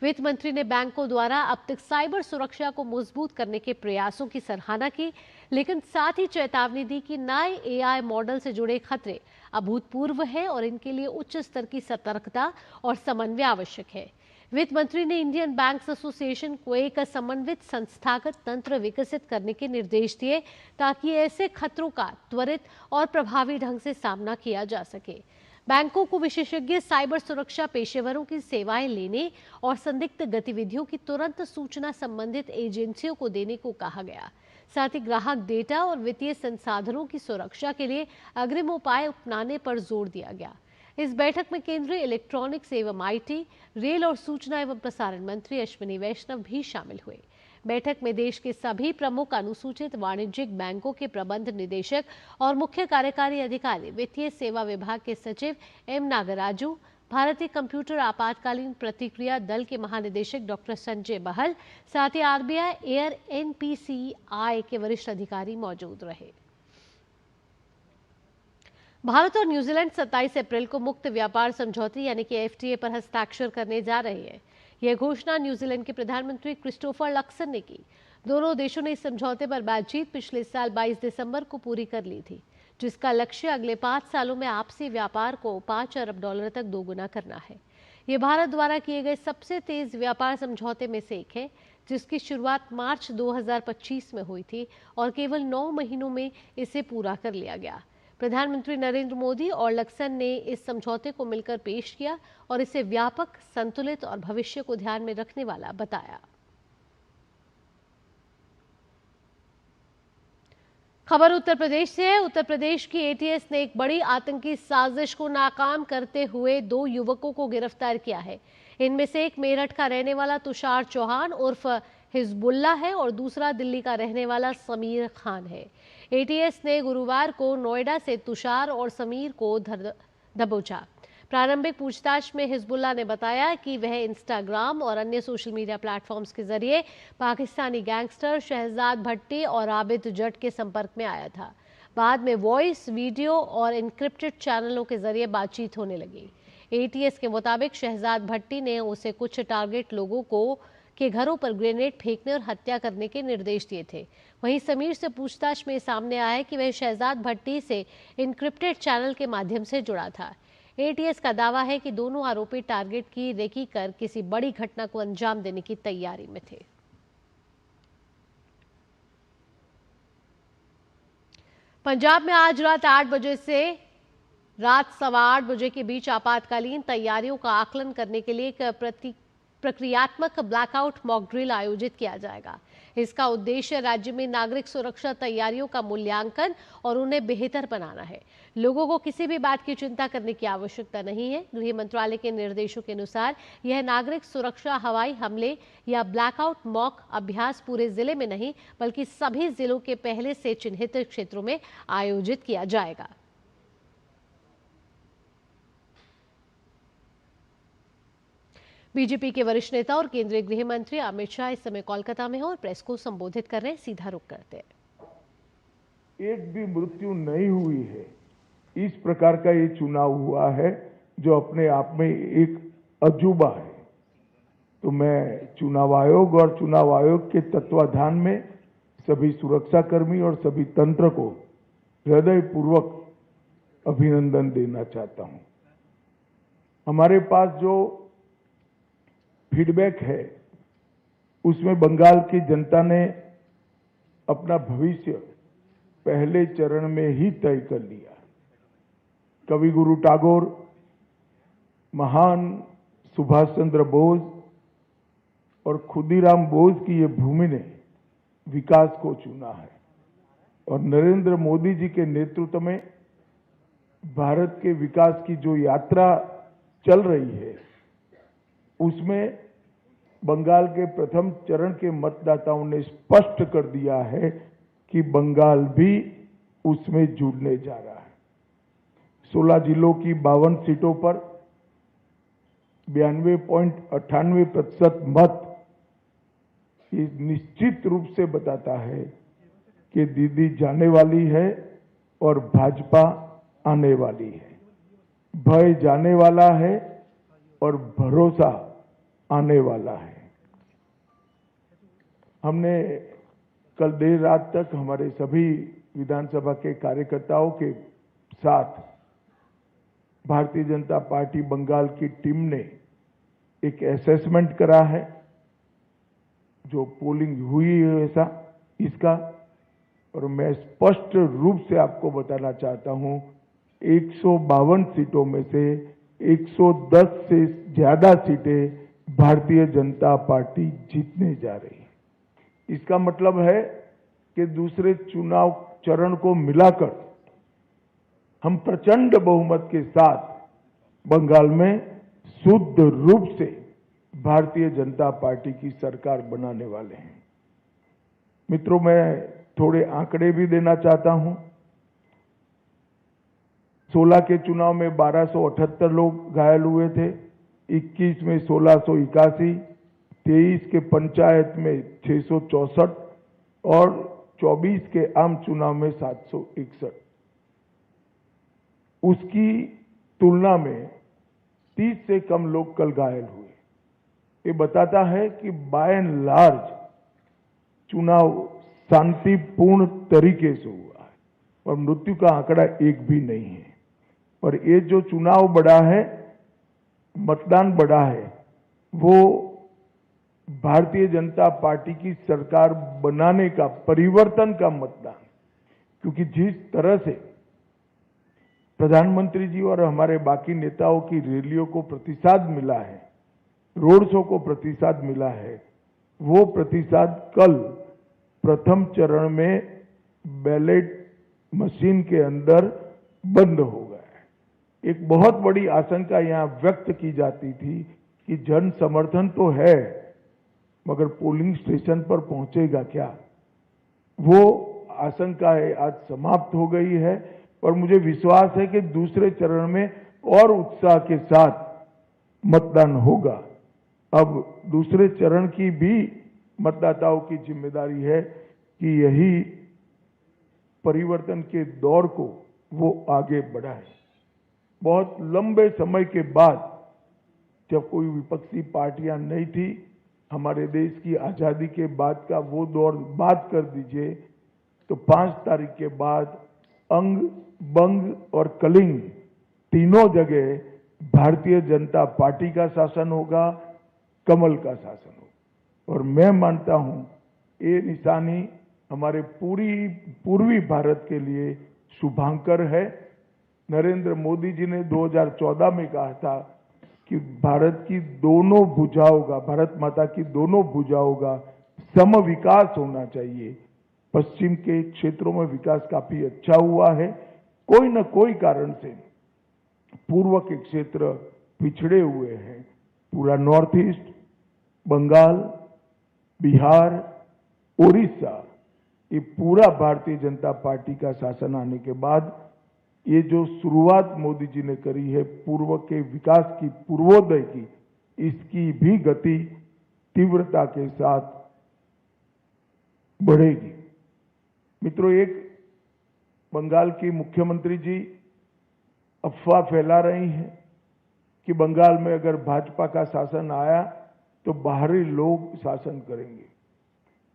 वित्त मंत्री ने बैंकों द्वारा अब तक साइबर सुरक्षा को मजबूत करने के प्रयासों की सराहना की, लेकिन साथ ही चेतावनी दी कि नए एआई मॉडल से जुड़े खतरे अभूतपूर्व हैं और इनके लिए उच्च स्तर की सतर्कता और समन्वय आवश्यक है। वित्त मंत्री ने इंडियन बैंक्स एसोसिएशन को एक समन्वित संस्थागत तंत्र विकसित करने के निर्देश दिए ताकि ऐसे खतरों का त्वरित और प्रभावी ढंग से सामना किया जा सके। बैंकों को विशेषज्ञ साइबर सुरक्षा पेशेवरों की सेवाएं लेने और संदिग्ध गतिविधियों की तुरंत सूचना संबंधित एजेंसियों को देने को कहा गया। साथ ही ग्राहक डेटा और वित्तीय संसाधनों की सुरक्षा के लिए अग्रिम उपाय अपनाने पर जोर दिया गया। इस बैठक में केंद्रीय इलेक्ट्रॉनिक्स एवं आईटी, रेल और सूचना एवं प्रसारण मंत्री अश्विनी वैष्णव भी शामिल हुए। बैठक में देश के सभी प्रमुख अनुसूचित वाणिज्यिक बैंकों के प्रबंध निदेशक और मुख्य कार्यकारी अधिकारी, वित्तीय सेवा विभाग के सचिव एम नागराजू, भारतीय कंप्यूटर आपातकालीन प्रतिक्रिया दल के महानिदेशक डॉक्टर संजय बहल, साथ ही आरबीआई एयर एनपीसीआई के वरिष्ठ अधिकारी मौजूद रहे। भारत और न्यूजीलैंड 27 अप्रैल को मुक्त व्यापार समझौते यानी कि एफटीए पर हस्ताक्षर करने जा रहे हैं। यह घोषणा न्यूजीलैंड के प्रधानमंत्री क्रिस्टोफर लक्सन ने की। दोनों देशों ने इस समझौते पर बातचीत पिछले साल 22 दिसंबर को पूरी कर ली थी, जिसका लक्ष्य अगले 5 सालों में आपसी व्यापार को $5 अरब तक दोगुना करना है। ये भारत द्वारा किए गए सबसे तेज व्यापार समझौते में से एक है, जिसकी शुरुआत मार्च 2025 में हुई थी और केवल 9 महीनों में इसे पूरा कर लिया गया। प्रधानमंत्री नरेंद्र मोदी और लक्सन ने इस समझौते को मिलकर पेश किया और इसे व्यापक, संतुलित और भविष्य को ध्यान में रखने वाला बताया। खबर उत्तर प्रदेश से है। उत्तर प्रदेश की एटीएस ने एक बड़ी आतंकी साजिश को नाकाम करते हुए 2 युवकों को गिरफ्तार किया है। इनमें से एक मेरठ का रहने वाला तुषार चौहान उर्फ हिजबुल्ला है और दूसरा दिल्ली का रहने वाला समीर खान है। एटीएस ने गुरुवार को नोएडा से तुषार और समीर को दबोचा। प्रारंभिक पूछताछ में हिजबुल्ला ने बताया कि वह इंस्टाग्राम और अन्य सोशल मीडिया प्लेटफॉर्म्स के जरिए पाकिस्तानी गैंगस्टर शहजाद भट्टी और आबिद जट के संपर्क में आया था। बाद में वॉइस, वीडियो और इनक्रिप्टेड चैनलों के जरिए बातचीत होने लगी। एटीएस के मुताबिक शहजाद भट्टी ने उसे कुछ टारगेट लोगों के घरों पर ग्रेनेड फेंकने और हत्या करने के निर्देश दिए थे। वहीं समीर से पूछताछ में सामने आया कि वह शहजाद भट्टी से इनक्रिप्टेड चैनल के माध्यम से जुड़ा था। एटीएस का दावा है कि दोनों आरोपी टारगेट की रेकी कर किसी बड़ी घटना को अंजाम देने की तैयारी में थे। पंजाब में आज रात 8 बजे से रात 8:15 बजे के बीच आपातकालीन तैयारियों का आकलन करने के लिए एक प्रक्रियात्मक ब्लैकआउट मॉक ड्रिल आयोजित किया जाएगा। इसका उद्देश्य राज्य में नागरिक सुरक्षा तैयारियों का मूल्यांकन और उन्हें बेहतर बनाना है। लोगों को किसी भी बात की चिंता करने की आवश्यकता नहीं है। गृह मंत्रालय के निर्देशों के अनुसार यह नागरिक सुरक्षा हवाई हमले या ब्लैकआउट मॉक अभ्यास पूरे जिले में नहीं बल्कि सभी जिलों के पहले से चिन्हित क्षेत्रों में आयोजित किया जाएगा। बीजेपी के वरिष्ठ नेता और केंद्रीय गृह मंत्री अमित शाह इस समय कोलकाता में हैं और प्रेस को संबोधित कर रहे हैं। सीधा रुख करते हैं। एक भी मृत्यु नहीं हुई है। इस प्रकार का ये चुनाव हुआ है जो अपने आप में एक अजूबा है। तो मैं चुनाव आयोग और चुनाव आयोग के तत्वाधान में सभी सुरक्षाकर्मी और सभी तंत्र को हृदयपूर्वक अभिनंदन देना चाहता हूं। हमारे पास जो फीडबैक है उसमें बंगाल की जनता ने अपना भविष्य पहले चरण में ही तय कर लिया। कवि गुरु टैगोर, महान सुभाष चंद्र बोस और खुदीराम बोस की ये भूमि ने विकास को चुना है और नरेंद्र मोदी जी के नेतृत्व में भारत के विकास की जो यात्रा चल रही है उसमें बंगाल के प्रथम चरण के मतदाताओं ने स्पष्ट कर दिया है कि बंगाल भी उसमें जुड़ने जा रहा है। 16 जिलों की 52 सीटों पर 92.98% मत ये निश्चित रूप से बताता है कि दीदी जाने वाली है और भाजपा आने वाली है। भय जाने वाला है और भरोसा आने वाला है। हमने कल देर रात तक हमारे सभी विधानसभा के कार्यकर्ताओं के साथ भारतीय जनता पार्टी बंगाल की टीम ने एक असेसमेंट करा है, जो पोलिंग हुई है ऐसा इसका, और मैं स्पष्ट रूप से आपको बताना चाहता हूं 152 सीटों में से 110 से ज्यादा सीटें भारतीय जनता पार्टी जीतने जा रही है। इसका मतलब है कि दूसरे चुनाव चरण को मिलाकर हम प्रचंड बहुमत के साथ बंगाल में शुद्ध रूप से भारतीय जनता पार्टी की सरकार बनाने वाले हैं। मित्रों, मैं थोड़े आंकड़े भी देना चाहता हूं। 16 के चुनाव में 1278 लोग घायल हुए थे, 21 में 1681, 23 के पंचायत में 664 और 24 के आम चुनाव में 761। उसकी तुलना में 30 से कम लोग कल घायल हुए। ये बताता है कि बाय एंड लार्ज चुनाव शांतिपूर्ण तरीके से हुआ है और मृत्यु का आंकड़ा एक भी नहीं है। और ये जो चुनाव बढ़ा है, मतदान बढ़ा है, वो भारतीय जनता पार्टी की सरकार बनाने का, परिवर्तन का मतदान। क्योंकि जिस तरह से प्रधानमंत्री जी और हमारे बाकी नेताओं की रैलियों को प्रतिसाद मिला है, रोड शो को प्रतिसाद मिला है, वो प्रतिसाद कल प्रथम चरण में बैलेट मशीन के अंदर बंद हो गया है। एक बहुत बड़ी आशंका यहां व्यक्त की जाती थी कि जन समर्थन तो है, मगर पोलिंग स्टेशन पर पहुंचेगा क्या? वो आशंका आज समाप्त हो गई है और मुझे विश्वास है कि दूसरे चरण में और उत्साह के साथ मतदान होगा। अब दूसरे चरण की भी मतदाताओं की जिम्मेदारी है कि यही परिवर्तन के दौर को वो आगे बढ़ाए। बहुत लंबे समय के बाद, जब कोई विपक्षी पार्टियां नहीं थी, हमारे देश की आजादी के बाद का वो दौर बात कर दीजिए, तो 5 तारीख के बाद अंग, बंग और कलिंग तीनों जगह भारतीय जनता पार्टी का शासन होगा, कमल का शासन होगा। और मैं मानता हूं ये निशानी हमारे पूर्वी भारत के लिए शुभांकर है। नरेंद्र मोदी जी ने 2014 में कहा था कि भारत की दोनों भुजाओं का, भारत माता की दोनों भुजाओं का सम विकास होना चाहिए। पश्चिम के क्षेत्रों में विकास काफी अच्छा हुआ है, कोई न कोई कारण से पूर्व के क्षेत्र पिछड़े हुए हैं। पूरा नॉर्थ ईस्ट, बंगाल, बिहार, उड़ीसा, ये पूरा भारतीय जनता पार्टी का शासन आने के बाद ये जो शुरुआत मोदी जी ने करी है पूर्व के विकास की, पूर्वोदय की, इसकी भी गति तीव्रता के साथ बढ़ेगी। मित्रों, एक बंगाल की मुख्यमंत्री जी अफवाह फैला रही हैं कि बंगाल में अगर भाजपा का शासन आया तो बाहरी लोग शासन करेंगे।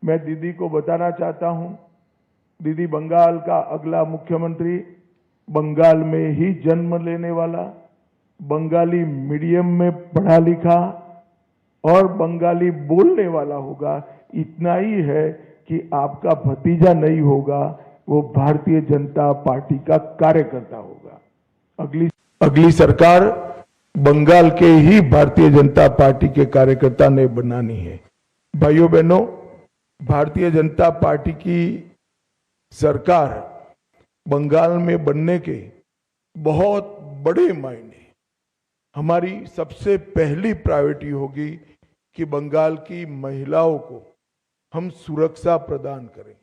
मैं दीदी को बताना चाहता हूं, दीदी बंगाल का अगला मुख्यमंत्री बंगाल में ही जन्म लेने वाला, बंगाली मीडियम में पढ़ा लिखा और बंगाली बोलने वाला होगा। इतना ही है कि आपका भतीजा नहीं होगा, वो भारतीय जनता पार्टी का कार्यकर्ता होगा। अगली सरकार बंगाल के ही भारतीय जनता पार्टी के कार्यकर्ता ने बनानी है। भाइयों बहनों, भारतीय जनता पार्टी की सरकार बंगाल में बनने के बहुत बड़े मायने, हमारी सबसे पहली प्रायोरिटी होगी कि बंगाल की महिलाओं को हम सुरक्षा प्रदान करें,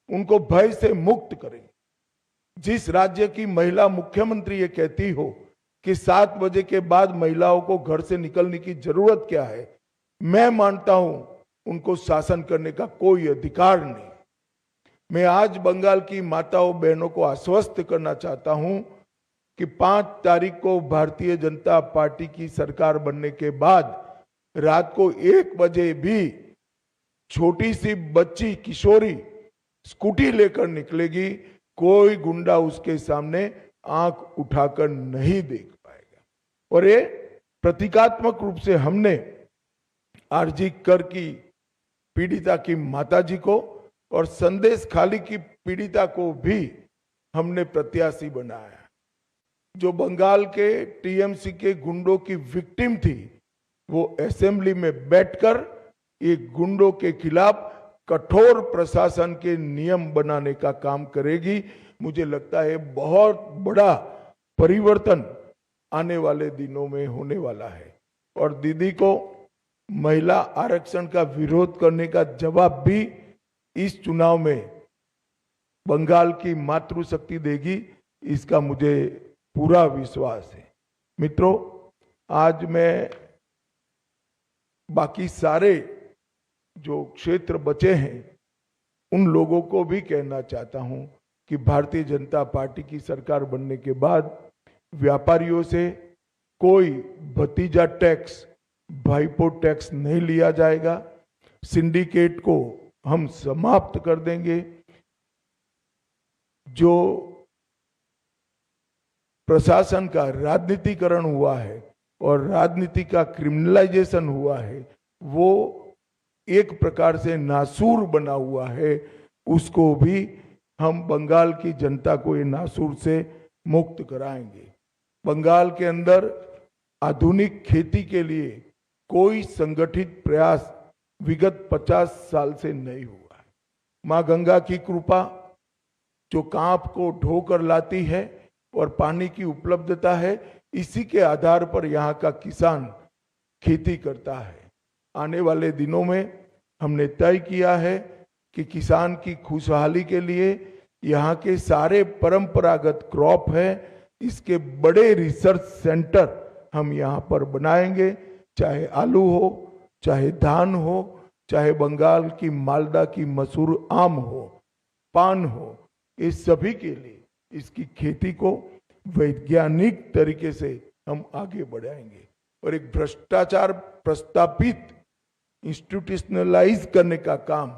उनको भय से मुक्त करें। जिस राज्य की महिला मुख्यमंत्री ये कहती हो कि 7 बजे के बाद महिलाओं को घर से निकलने की जरूरत क्या है, मैं मानता हूं उनको शासन करने का कोई अधिकार नहीं। मैं आज बंगाल की माताओं बहनों को आश्वस्त करना चाहता हूं कि 5 तारीख को भारतीय जनता पार्टी की सरकार बनने के बाद रात को 1 बजे भी छोटी सी बच्ची किशोरी स्कूटी लेकर निकलेगी, कोई गुंडा उसके सामने आंख उठाकर नहीं देख पाएगा। और ये प्रतीकात्मक रूप से हमने आरजी कर की पीड़िता की माताजी को और संदेश खाली की पीड़िता को भी हमने प्रत्याशी बनाया। जो बंगाल के टीएमसी के गुंडों की विक्टिम थी, वो असेंबली में बैठकर ये गुंडों के खिलाफ कठोर प्रशासन के नियम बनाने का काम करेगी। मुझे लगता है बहुत बड़ा परिवर्तन आने वाले दिनों में होने वाला है। और दीदी को महिला आरक्षण का विरोध करने का जवाब भी इस चुनाव में बंगाल की मातृशक्ति देगी, इसका मुझे पूरा विश्वास है। मित्रों, आज मैं बाकी सारे जो क्षेत्र बचे हैं उन लोगों को भी कहना चाहता हूं कि भारतीय जनता पार्टी की सरकार बनने के बाद व्यापारियों से कोई भतीजा टैक्स, भाईपो टैक्स नहीं लिया जाएगा। सिंडिकेट को हम समाप्त कर देंगे। जो प्रशासन का राजनीतिकरण हुआ है और राजनीति का क्रिमिनलाइजेशन हुआ है, वो एक प्रकार से नासूर बना हुआ है। उसको भी हम बंगाल की जनता को ये नासूर से मुक्त कराएंगे। बंगाल के अंदर आधुनिक खेती के लिए कोई संगठित प्रयास विगत 50 साल से नहीं हुआ है। मां गंगा की कृपा जो कांप को ढोकर लाती है और पानी की उपलब्धता है, इसी के आधार पर यहाँ का किसान खेती करता है। आने वाले दिनों में हमने तय किया है कि किसान की खुशहाली के लिए यहाँ के सारे परंपरागत क्रॉप है, इसके बड़े रिसर्च सेंटर हम यहाँ पर बनाएंगे। चाहे आलू हो, चाहे धान हो, चाहे बंगाल की मालदा की मसूर आम हो, पान हो, इस सभी के लिए इसकी खेती को वैज्ञानिक तरीके से हम आगे बढ़ाएंगे। और एक भ्रष्टाचार प्रस्तापित इंस्टीट्यूशनलाइज करने का काम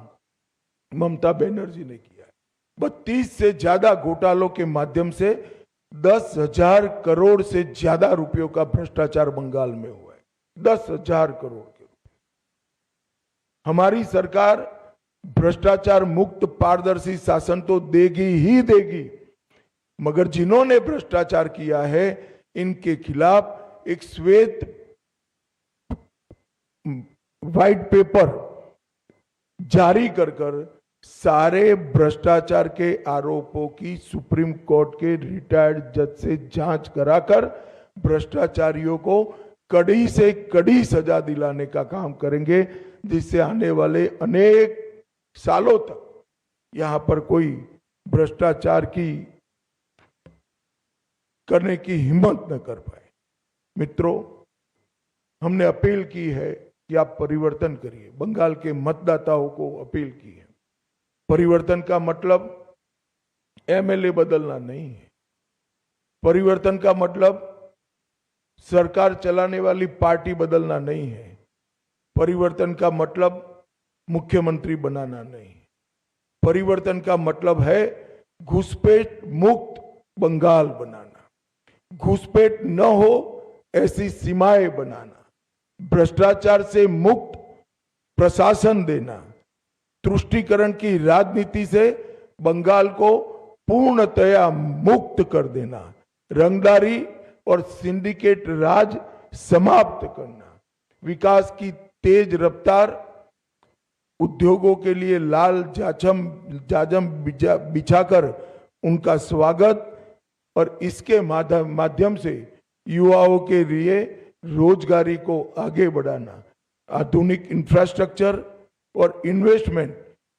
ममता बनर्जी ने किया है। 32 से ज्यादा घोटालों के माध्यम से 10,000 करोड़ से ज्यादा रुपयों का भ्रष्टाचार बंगाल में हुआ है। 10,000 करोड़ के रुपए। हमारी सरकार भ्रष्टाचार मुक्त पारदर्शी शासन तो देगी ही देगी, मगर जिन्होंने भ्रष्टाचार किया है इनके खिलाफ एक श्वेत व्हाइट पेपर जारी कर सारे भ्रष्टाचार के आरोपों की सुप्रीम कोर्ट के रिटायर्ड जज से जांच कराकर भ्रष्टाचारियों को कड़ी से कड़ी सजा दिलाने का काम करेंगे, जिससे आने वाले अनेक सालों तक यहां पर कोई भ्रष्टाचार की करने की हिम्मत न कर पाए। मित्रों, हमने अपील की है कि आप परिवर्तन करिए। बंगाल के मतदाताओं को अपील की है। परिवर्तन का मतलब एमएलए बदलना नहीं है। परिवर्तन का मतलब सरकार चलाने वाली पार्टी बदलना नहीं है। परिवर्तन का मतलब मुख्यमंत्री बनाना नहीं है। परिवर्तन का मतलब है घुसपैठ मुक्त बंगाल बनाना, घुसपैठ न हो ऐसी सीमाएं बनाना, भ्रष्टाचार से मुक्त प्रशासन देना, तुष्टीकरण की राजनीति से बंगाल को पूर्णतया मुक्त कर देना, रंगदारी और सिंडिकेट राज समाप्त करना, विकास की तेज रफ्तार, उद्योगों के लिए लाल जाजम बिछाकर उनका स्वागत और इसके माध्यम से युवाओं के लिए रोजगारी को आगे बढ़ाना, आधुनिक इंफ्रास्ट्रक्चर और इन्वेस्टमेंट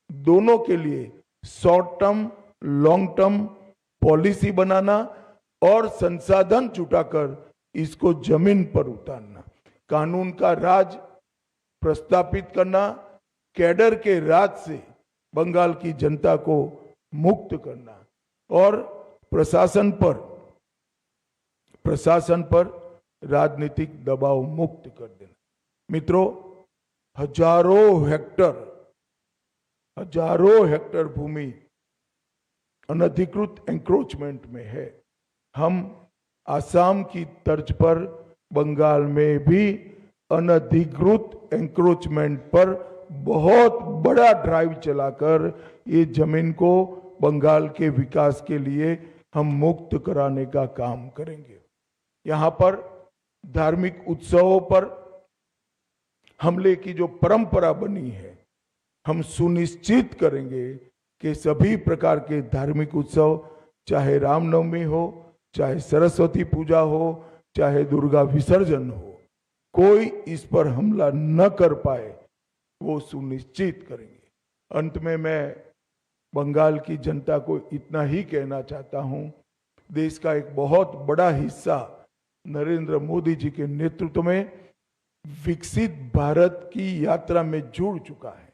दोनों के लिए short term long term policy बनाना और संसाधन जुटाकर इसको जमीन पर उतारना, कानून का राज प्रस्तापित करना, कैडर के राज से बंगाल की जनता को मुक्त करना और प्रशासन पर राजनीतिक दबाव मुक्त कर देना। मित्रों, हजारों हेक्टर भूमि अनधिकृत एंक्रोचमेंट में है। हम आसाम की तर्ज पर बंगाल में भी अनधिकृत एंक्रोचमेंट पर बहुत बड़ा ड्राइव चलाकर ये जमीन को बंगाल के विकास के लिए हम मुक्त कराने का काम करेंगे। यहाँ पर धार्मिक उत्सवों पर हमले की जो परंपरा बनी है, हम सुनिश्चित करेंगे कि सभी प्रकार के धार्मिक उत्सव, चाहे रामनवमी हो, चाहे सरस्वती पूजा हो, चाहे दुर्गा विसर्जन हो, कोई इस पर हमला न कर पाए, वो सुनिश्चित करेंगे। अंत में मैं बंगाल की जनता को इतना ही कहना चाहता हूं, देश का एक बहुत बड़ा हिस्सा नरेंद्र मोदी जी के नेतृत्व में विकसित भारत की यात्रा में जुड़ चुका है।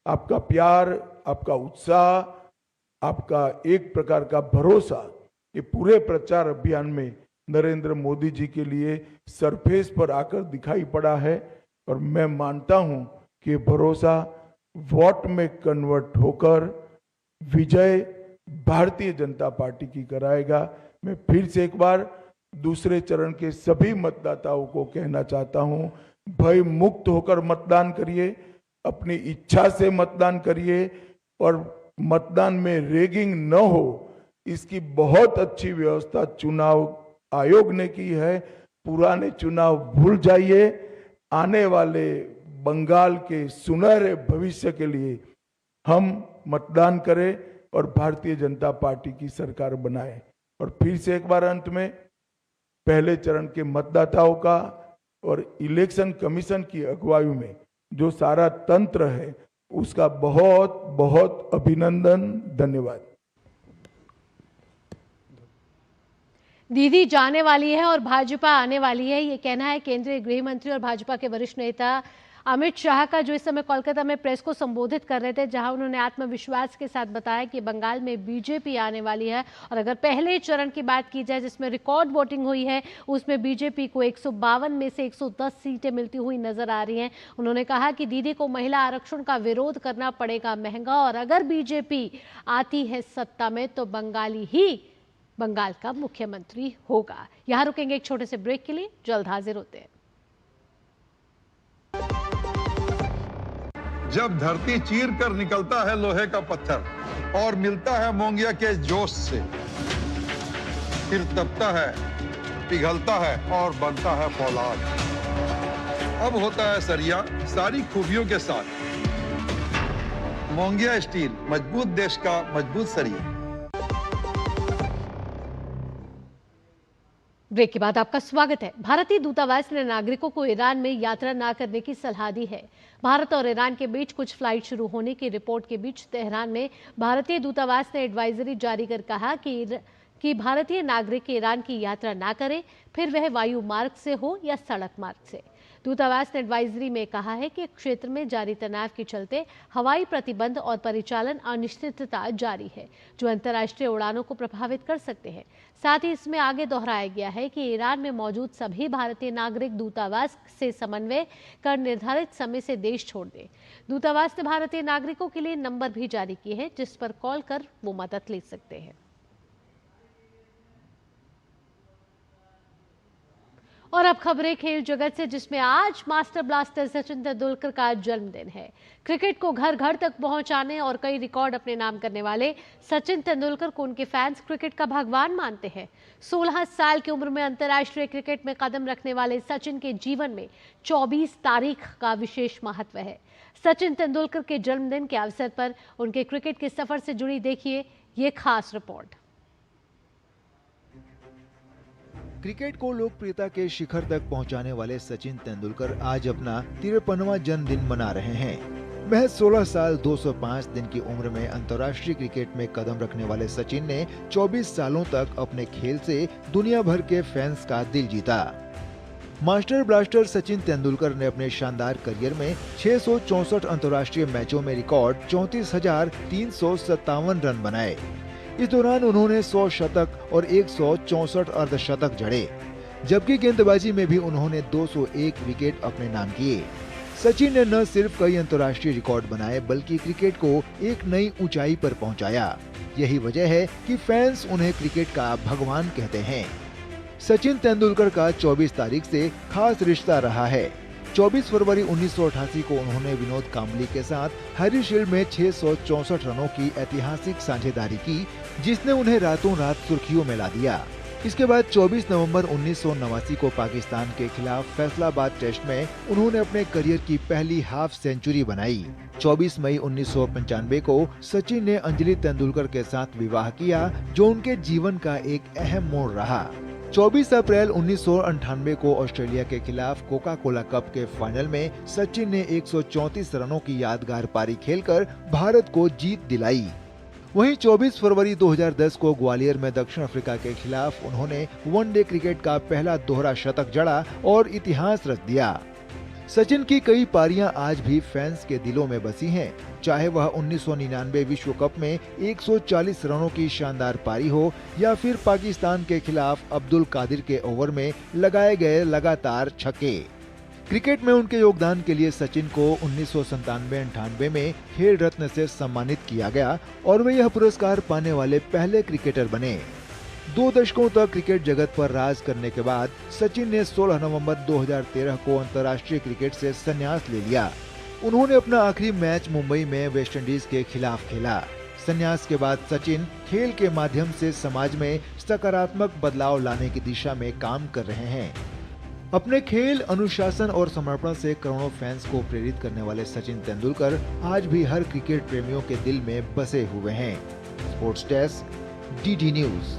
आपका प्यार, आपका उत्साह, आपका एक प्रकार का भरोसा, ये पूरे प्रचार अभियान में नरेंद्र मोदी जी के लिए सरफेस पर आकर दिखाई पड़ा है और मैं मानता हूं कि ये भरोसा वोट में कन्वर्ट होकर विजय भारतीय जनता पार्टी की कराएगा। मैं फिर से एक बार दूसरे चरण के सभी मतदाताओं को कहना चाहता हूं, भय मुक्त होकर मतदान करिए, अपनी इच्छा से मतदान करिए और मतदान में रेगिंग न हो, इसकी बहुत अच्छी व्यवस्था चुनाव आयोग ने की है। पुराने चुनाव भूल जाइए, आने वाले बंगाल के सुनहरे भविष्य के लिए हम मतदान करें और भारतीय जनता पार्टी की सरकार बनाएं। और फिर से एक बार अंत में पहले चरण के मतदाताओं का और इलेक्शन कमीशन की अगुवाई में जो सारा तंत्र है, उसका बहुत बहुत अभिनंदन, धन्यवाद। दीदी जाने वाली है और भाजपा आने वाली है, ये कहना है केंद्रीय गृह मंत्री और भाजपा के वरिष्ठ नेता अमित शाह का, जो इस समय कोलकाता में प्रेस को संबोधित कर रहे थे, जहां उन्होंने आत्मविश्वास के साथ बताया कि बंगाल में बीजेपी आने वाली है। और अगर पहले चरण की बात की जाए जिसमें रिकॉर्ड वोटिंग हुई है, उसमें बीजेपी को 152 में से 110 सीटें मिलती हुई नजर आ रही हैं। उन्होंने कहा कि दीदी को महिला आरक्षण का विरोध करना पड़ेगा महंगा, और अगर बीजेपी आती है सत्ता में तो बंगाली ही बंगाल का मुख्यमंत्री होगा। यहां रुकेंगे एक छोटे से ब्रेक के लिए, जल्द हाजिर होते हैं। जब धरती चीर कर निकलता है लोहे का पत्थर और मिलता है मोंगिया के जोश से, फिर तपता है, पिघलता है और बनता है फौलाद। अब होता है सरिया सारी खूबियों के साथ। मोंगिया स्टील, मजबूत देश का मजबूत सरिया। ब्रेक के बाद आपका स्वागत है। भारतीय दूतावास ने नागरिकों को ईरान में यात्रा न करने की सलाह दी है। भारत और ईरान के बीच कुछ फ्लाइट शुरू होने की रिपोर्ट के बीच तेहरान में भारतीय दूतावास ने एडवाइजरी जारी कर कहा कि भारतीय नागरिक ईरान की यात्रा ना करें, फिर वह वायु मार्ग से हो या सड़क मार्ग से। दूतावास ने एडवाइजरी में कहा है कि क्षेत्र में जारी तनाव के चलते हवाई प्रतिबंध और परिचालन अनिश्चितता जारी है, जो अंतर्राष्ट्रीय उड़ानों को प्रभावित कर सकते हैं। साथ ही इसमें आगे दोहराया गया है कि ईरान में मौजूद सभी भारतीय नागरिक दूतावास से समन्वय कर निर्धारित समय से देश छोड़ दें। दूतावास ने भारतीय नागरिकों के लिए नंबर भी जारी किए हैं, जिस पर कॉल कर वो मदद ले सकते हैं। और अब खबरें खेल जगत से, जिसमें आज मास्टर ब्लास्टर सचिन तेंदुलकर का जन्मदिन है। क्रिकेट को घर घर तक पहुंचाने और कई रिकॉर्ड अपने नाम करने वाले सचिन तेंदुलकर को उनके फैंस क्रिकेट का भगवान मानते हैं। 16 साल की उम्र में अंतर्राष्ट्रीय क्रिकेट में कदम रखने वाले सचिन के जीवन में 24 तारीख का विशेष महत्व है। सचिन तेंदुलकर के जन्मदिन के अवसर पर उनके क्रिकेट के सफर से जुड़ी देखिए ये खास रिपोर्ट। क्रिकेट को लोकप्रियता के शिखर तक पहुंचाने वाले सचिन तेंदुलकर आज अपना 53वां जन्मदिन मना रहे हैं। महज 16 साल 205 दिन की उम्र में अंतर्राष्ट्रीय क्रिकेट में कदम रखने वाले सचिन ने 24 सालों तक अपने खेल से दुनिया भर के फैंस का दिल जीता। मास्टर ब्लास्टर सचिन तेंदुलकर ने अपने शानदार करियर में 664 अंतर्राष्ट्रीय मैचों में रिकॉर्ड 34,357 रन बनाए। इस दौरान उन्होंने 100 शतक और 164 अर्धशतक जड़े, जबकि गेंदबाजी में भी उन्होंने 201 विकेट अपने नाम किए। सचिन ने न सिर्फ कई अंतर्राष्ट्रीय रिकॉर्ड बनाए बल्कि क्रिकेट को एक नई ऊंचाई पर पहुंचाया। यही वजह है कि फैंस उन्हें क्रिकेट का भगवान कहते हैं। सचिन तेंदुलकर का 24 तारीख से खास रिश्ता रहा है। 24 फरवरी 1988 को उन्होंने विनोद कांबली के साथ हैरीशील्ड में 664 रनों की ऐतिहासिक साझेदारी की, जिसने उन्हें रातों रात सुर्खियों में ला दिया। इसके बाद 24 नवंबर 1989 को पाकिस्तान के खिलाफ फैसलाबाद टेस्ट में उन्होंने अपने करियर की पहली हाफ सेंचुरी बनाई। 24 मई 1995 को सचिन ने अंजलि तेंदुलकर के साथ विवाह किया, जो उनके जीवन का एक अहम मोड़ रहा। 24 अप्रैल 1998 को ऑस्ट्रेलिया के खिलाफ कोका कोला कप के फाइनल में सचिन ने 134 रनों की यादगार पारी खेलकर भारत को जीत दिलाई। वहीं 24 फरवरी 2010 को ग्वालियर में दक्षिण अफ्रीका के खिलाफ उन्होंने वनडे क्रिकेट का पहला दोहरा शतक जड़ा और इतिहास रच दिया। सचिन की कई पारियां आज भी फैंस के दिलों में बसी हैं, चाहे वह 1999 विश्व कप में 140 रनों की शानदार पारी हो या फिर पाकिस्तान के खिलाफ अब्दुल कादिर के ओवर में लगाए गए लगातार छक्के। क्रिकेट में उनके योगदान के लिए सचिन को 1997-98 में खेल रत्न से सम्मानित किया गया और वे यह पुरस्कार पाने वाले पहले क्रिकेटर बने। 2 दशकों तक क्रिकेट जगत पर राज करने के बाद सचिन ने 16 नवंबर 2013 को अंतर्राष्ट्रीय क्रिकेट से संन्यास ले लिया। उन्होंने अपना आखिरी मैच मुंबई में वेस्टइंडीज के खिलाफ खेला। संन्यास के बाद सचिन खेल के माध्यम से समाज में सकारात्मक बदलाव लाने की दिशा में काम कर रहे हैं। अपने खेल, अनुशासन और समर्पण से करोड़ों फैंस को प्रेरित करने वाले सचिन तेंदुलकर आज भी हर क्रिकेट प्रेमियों के दिल में बसे हुए हैं। Sports desk, DD news.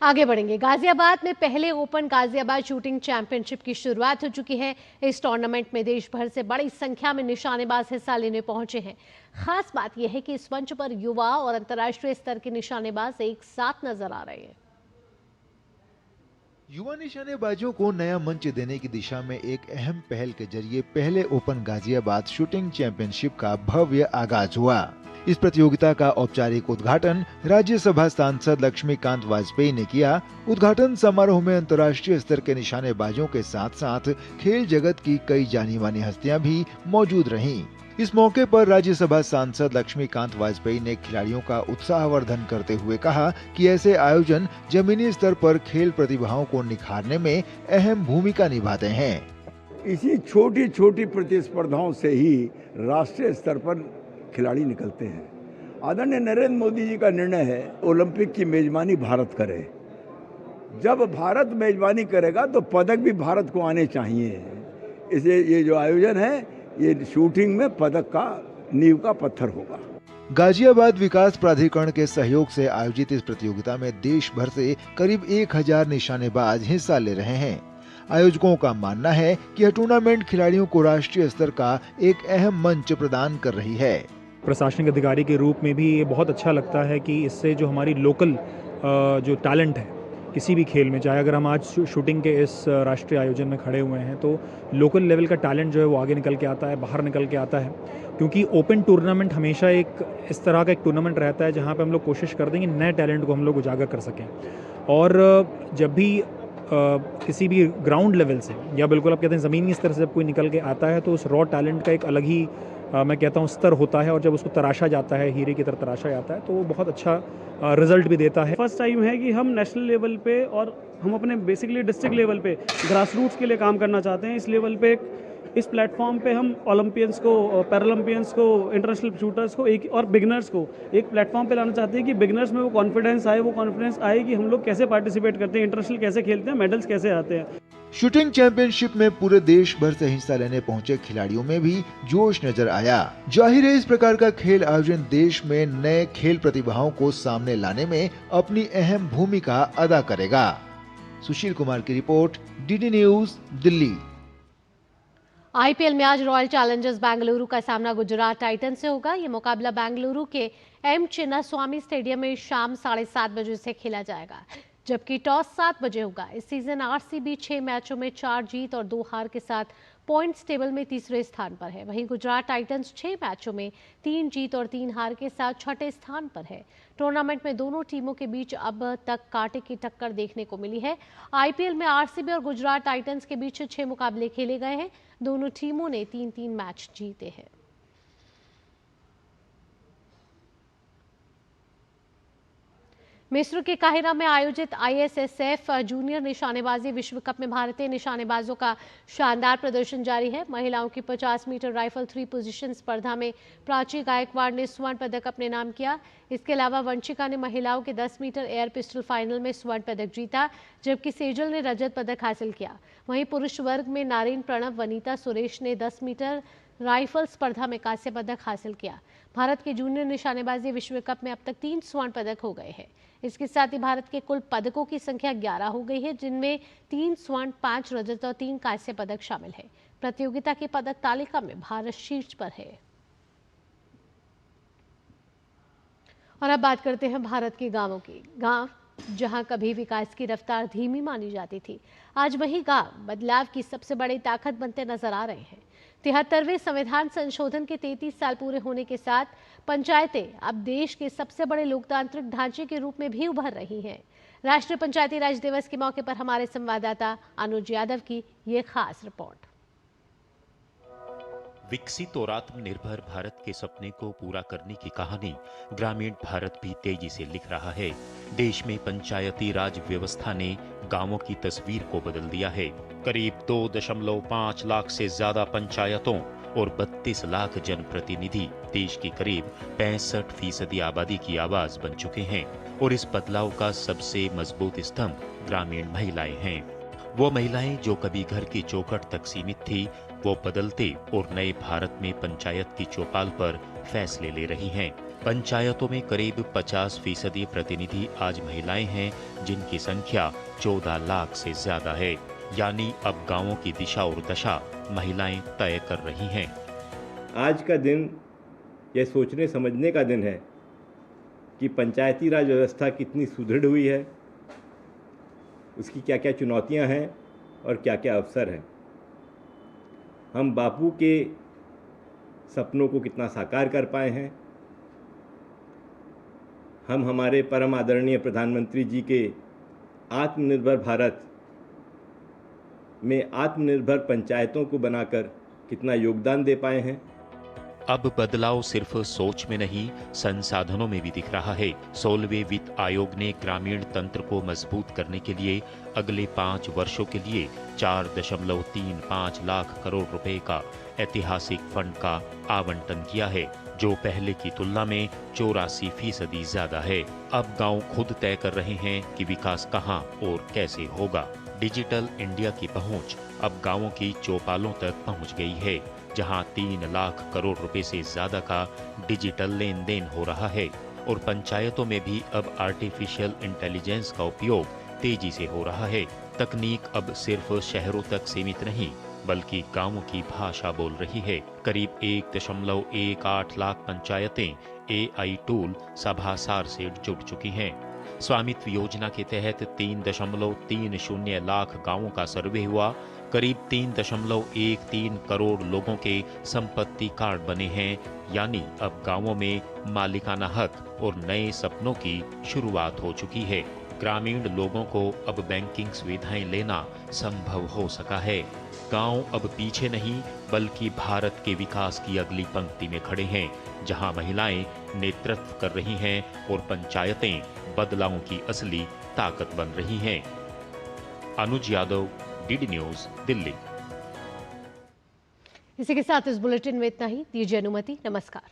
आगे बढ़ेंगे। गाजियाबाद में पहले ओपन गाजियाबाद शूटिंग चैंपियनशिप की शुरुआत हो चुकी है। इस टूर्नामेंट में देश भर से बड़ी संख्या में निशानेबाज हिस्सा लेने पहुंचे हैं। खास बात यह है कि इस मंच पर युवा और अंतर्राष्ट्रीय स्तर के निशानेबाज एक साथ नजर आ रहे हैं। युवा निशानेबाजों को नया मंच देने की दिशा में एक अहम पहल के जरिए पहले ओपन गाजियाबाद शूटिंग चैंपियनशिप का भव्य आगाज हुआ। इस प्रतियोगिता का औपचारिक उद्घाटन राज्यसभा सांसद लक्ष्मीकांत वाजपेयी ने किया। उद्घाटन समारोह में अंतर्राष्ट्रीय स्तर के निशानेबाजों के साथ साथ खेल जगत की कई जानी मानी हस्तियां भी मौजूद रहीं। इस मौके पर राज्यसभा सांसद लक्ष्मीकांत वाजपेयी ने खिलाड़ियों का उत्साहवर्धन करते हुए कहा कि ऐसे आयोजन जमीनी स्तर पर खेल प्रतिभाओं को निखारने में अहम भूमिका निभाते हैं। इसी छोटी छोटी प्रतिस्पर्धाओं से ही राष्ट्रीय स्तर पर खिलाड़ी निकलते हैं। आदरणीय नरेंद्र मोदी जी का निर्णय है ओलंपिक की मेजबानी भारत करे। जब भारत मेजबानी करेगा तो पदक भी भारत को आने चाहिए। इसलिए ये जो आयोजन है ये शूटिंग में पदक का नींव का पत्थर होगा। गाजियाबाद विकास प्राधिकरण के सहयोग से आयोजित इस प्रतियोगिता में देश भर से करीब 1000 निशानेबाज हिस्सा ले रहे हैं। आयोजकों का मानना है कि यह टूर्नामेंट खिलाड़ियों को राष्ट्रीय स्तर का एक अहम मंच प्रदान कर रही है। प्रशासनिक अधिकारी के रूप में भी ये बहुत अच्छा लगता है कि इससे जो हमारी लोकल जो टैलेंट है किसी भी खेल में, चाहे अगर हम आज शूटिंग के इस राष्ट्रीय आयोजन में खड़े हुए हैं तो लोकल लेवल का टैलेंट जो है वो आगे निकल के आता है, बाहर निकल के आता है। क्योंकि ओपन टूर्नामेंट हमेशा एक इस तरह का एक टूर्नामेंट रहता है जहाँ पे हम लोग कोशिश करते हैं कि नए टैलेंट को हम लोग उजागर कर सकें। और जब भी किसी भी ग्राउंड लेवल से या बिल्कुल आप कहते हैं ज़मीनी स्तर से जब कोई निकल के आता है तो उस रॉ टैलेंट का एक अलग ही मैं कहता हूँ स्तर होता है। और जब उसको तराशा जाता है, हीरे की तरह तराशा जाता है, तो वो बहुत अच्छा रिजल्ट भी देता है। फर्स्ट टाइम है कि हम नेशनल लेवल पे और हम अपने बेसिकली डिस्ट्रिक्ट लेवल पे ग्रास रूट्स के लिए काम करना चाहते हैं। इस लेवल पे इस प्लेटफॉर्म पे हम ओलंपियंस को, पैरालंपियंस को, इंटरनेशनल शूटर्स को एक और बिगनर्स को एक प्लेटफॉर्म पे लाना चाहते हैं कि बिगनर्स में वो कॉन्फिडेंस आए कि हम लोग कैसे पार्टिसिपेट करते हैं, इंटरनेशनल कैसे खेलते हैं, मेडल्स कैसे आते हैं। शूटिंग चैंपियनशिप में पूरे देश भर से हिस्सा लेने पहुंचे खिलाड़ियों में भी जोश नजर आया। जाहिर है इस प्रकार का खेल आयोजन देश में नए खेल प्रतिभाओं को सामने लाने में अपनी अहम भूमिका अदा करेगा। सुशील कुमार की report, DD news, Delhi. IPL में आज रॉयल चैलेंजर्स बेंगलुरु का सामना गुजरात टाइटंस से होगा। ये मुकाबला बेंगलुरु के एम चिन्नास्वामी स्टेडियम में शाम 7:30 बजे से खेला जाएगा, जबकि टॉस 7 बजे होगा। इस सीजन आरसीबी 6 मैचों में 4 जीत और 2 हार के साथ पॉइंट्स टेबल में तीसरे स्थान पर है। वहीं गुजरात टाइटंस 6 मैचों में 3 जीत और 3 हार के साथ छठे स्थान पर है। टूर्नामेंट में दोनों टीमों के बीच अब तक कांटे की टक्कर देखने को मिली है। आईपीएल में आरसीबी और गुजरात टाइटंस के बीच 6 मुकाबले खेले गए हैं। दोनों टीमों ने 3-3 मैच जीते हैं। मिस्र के काहिरा में आयोजित आईएसएसएफ जूनियर निशानेबाजी विश्व कप में भारतीय निशानेबाजों का शानदार प्रदर्शन जारी है। महिलाओं की 50 मीटर राइफल 3 पोजीशन स्पर्धा में प्राची गायकवाड़ ने स्वर्ण पदक अपने नाम किया। इसके अलावा वंशिका ने महिलाओं के 10 मीटर एयर पिस्टल फाइनल में स्वर्ण पदक जीता, जबकि सेजल ने रजत पदक हासिल किया। वहीं पुरुष वर्ग में नारिन प्रणव, वनीता सुरेश ने 10 मीटर राइफल स्पर्धा में कांस्य पदक हासिल किया। भारत के जूनियर निशानेबाजी विश्व कप में अब तक 3 स्वर्ण पदक हो गए हैं। इसके साथ ही भारत के कुल पदकों की संख्या 11 हो गई है, जिनमें 3 स्वर्ण, 5 रजत और 3 कांस्य पदक शामिल है। प्रतियोगिता की पदक तालिका में भारत शीर्ष पर है। और अब बात करते हैं भारत के गांवों की। गांव जहां कभी विकास की रफ्तार धीमी मानी जाती थी, आज वही गांव बदलाव की सबसे बड़ी ताकत बनते नजर आ रहे हैं। 73वें संविधान संशोधन के 33 साल पूरे होने के साथ पंचायतें अब देश के सबसे बड़े लोकतांत्रिक ढांचे के रूप में भी उभर रही हैं। राष्ट्रीय पंचायती राज दिवस के मौके पर हमारे संवाददाता अनुज यादव की ये खास रिपोर्ट। विकसित और आत्मनिर्भर भारत के सपने को पूरा करने की कहानी ग्रामीण भारत भी तेजी से लिख रहा है। देश में पंचायती राज व्यवस्था ने गांवों की तस्वीर को बदल दिया है। करीब 2.5 लाख से ज्यादा पंचायतों और 32 लाख जनप्रतिनिधि देश की करीब 65% आबादी की आवाज बन चुके हैं। और इस बदलाव का सबसे मजबूत स्तंभ ग्रामीण महिलाएं हैं। वो महिलाएं जो कभी घर की चौखट तक सीमित थी, वो बदलते और नए भारत में पंचायत की चौपाल पर फैसले ले रही हैं। पंचायतों में करीब 50% प्रतिनिधि आज महिलाएं हैं, जिनकी संख्या 14 लाख से ज्यादा है। यानी अब गांवों की दिशा और दशा महिलाएं तय कर रही हैं। आज का दिन यह सोचने समझने का दिन है कि पंचायती राज व्यवस्था कितनी सुदृढ़ हुई है, उसकी क्या क्या चुनौतियां हैं और क्या क्या अवसर हैं। हम बापू के सपनों को कितना साकार कर पाए हैं। हम हमारे परम आदरणीय प्रधानमंत्री जी के आत्मनिर्भर भारत में आत्मनिर्भर पंचायतों को बनाकर कितना योगदान दे पाए हैं। अब बदलाव सिर्फ सोच में नहीं, संसाधनों में भी दिख रहा है। 16वें वित्त आयोग ने ग्रामीण तंत्र को मजबूत करने के लिए अगले 5 वर्षों के लिए 4.35 लाख करोड़ रुपए का ऐतिहासिक फंड का आवंटन किया है, जो पहले की तुलना में 84% ज्यादा है। अब गांव खुद तय कर रहे हैं कि विकास कहां और कैसे होगा। डिजिटल इंडिया की पहुंच अब गांवों की चौपालों तक पहुंच गई है, जहां 3 लाख करोड़ रुपए से ज्यादा का डिजिटल लेन देन हो रहा है। और पंचायतों में भी अब आर्टिफिशियल इंटेलिजेंस का उपयोग तेजी से हो रहा है। तकनीक अब सिर्फ शहरों तक सीमित नहीं, बल्कि गांवों की भाषा बोल रही है। करीब 1.18 लाख पंचायतें AI टूल सभासार से जुड़ चुकी हैं। स्वामित्व योजना के तहत 3.30 लाख गांवों का सर्वे हुआ। करीब 3.13 करोड़ लोगों के संपत्ति कार्ड बने हैं। यानी अब गांवों में मालिकाना हक और नए सपनों की शुरुआत हो चुकी है। ग्रामीण लोगों को अब बैंकिंग सुविधाएं लेना संभव हो सका है। गांव अब पीछे नहीं, बल्कि भारत के विकास की अगली पंक्ति में खड़े हैं, जहां महिलाएं नेतृत्व कर रही हैं और पंचायतें बदलावों की असली ताकत बन रही हैं। अनुज यादव, डीडी न्यूज, दिल्ली। इसी के साथ इस बुलेटिन में इतना ही। दीजिए अनुमति। नमस्कार।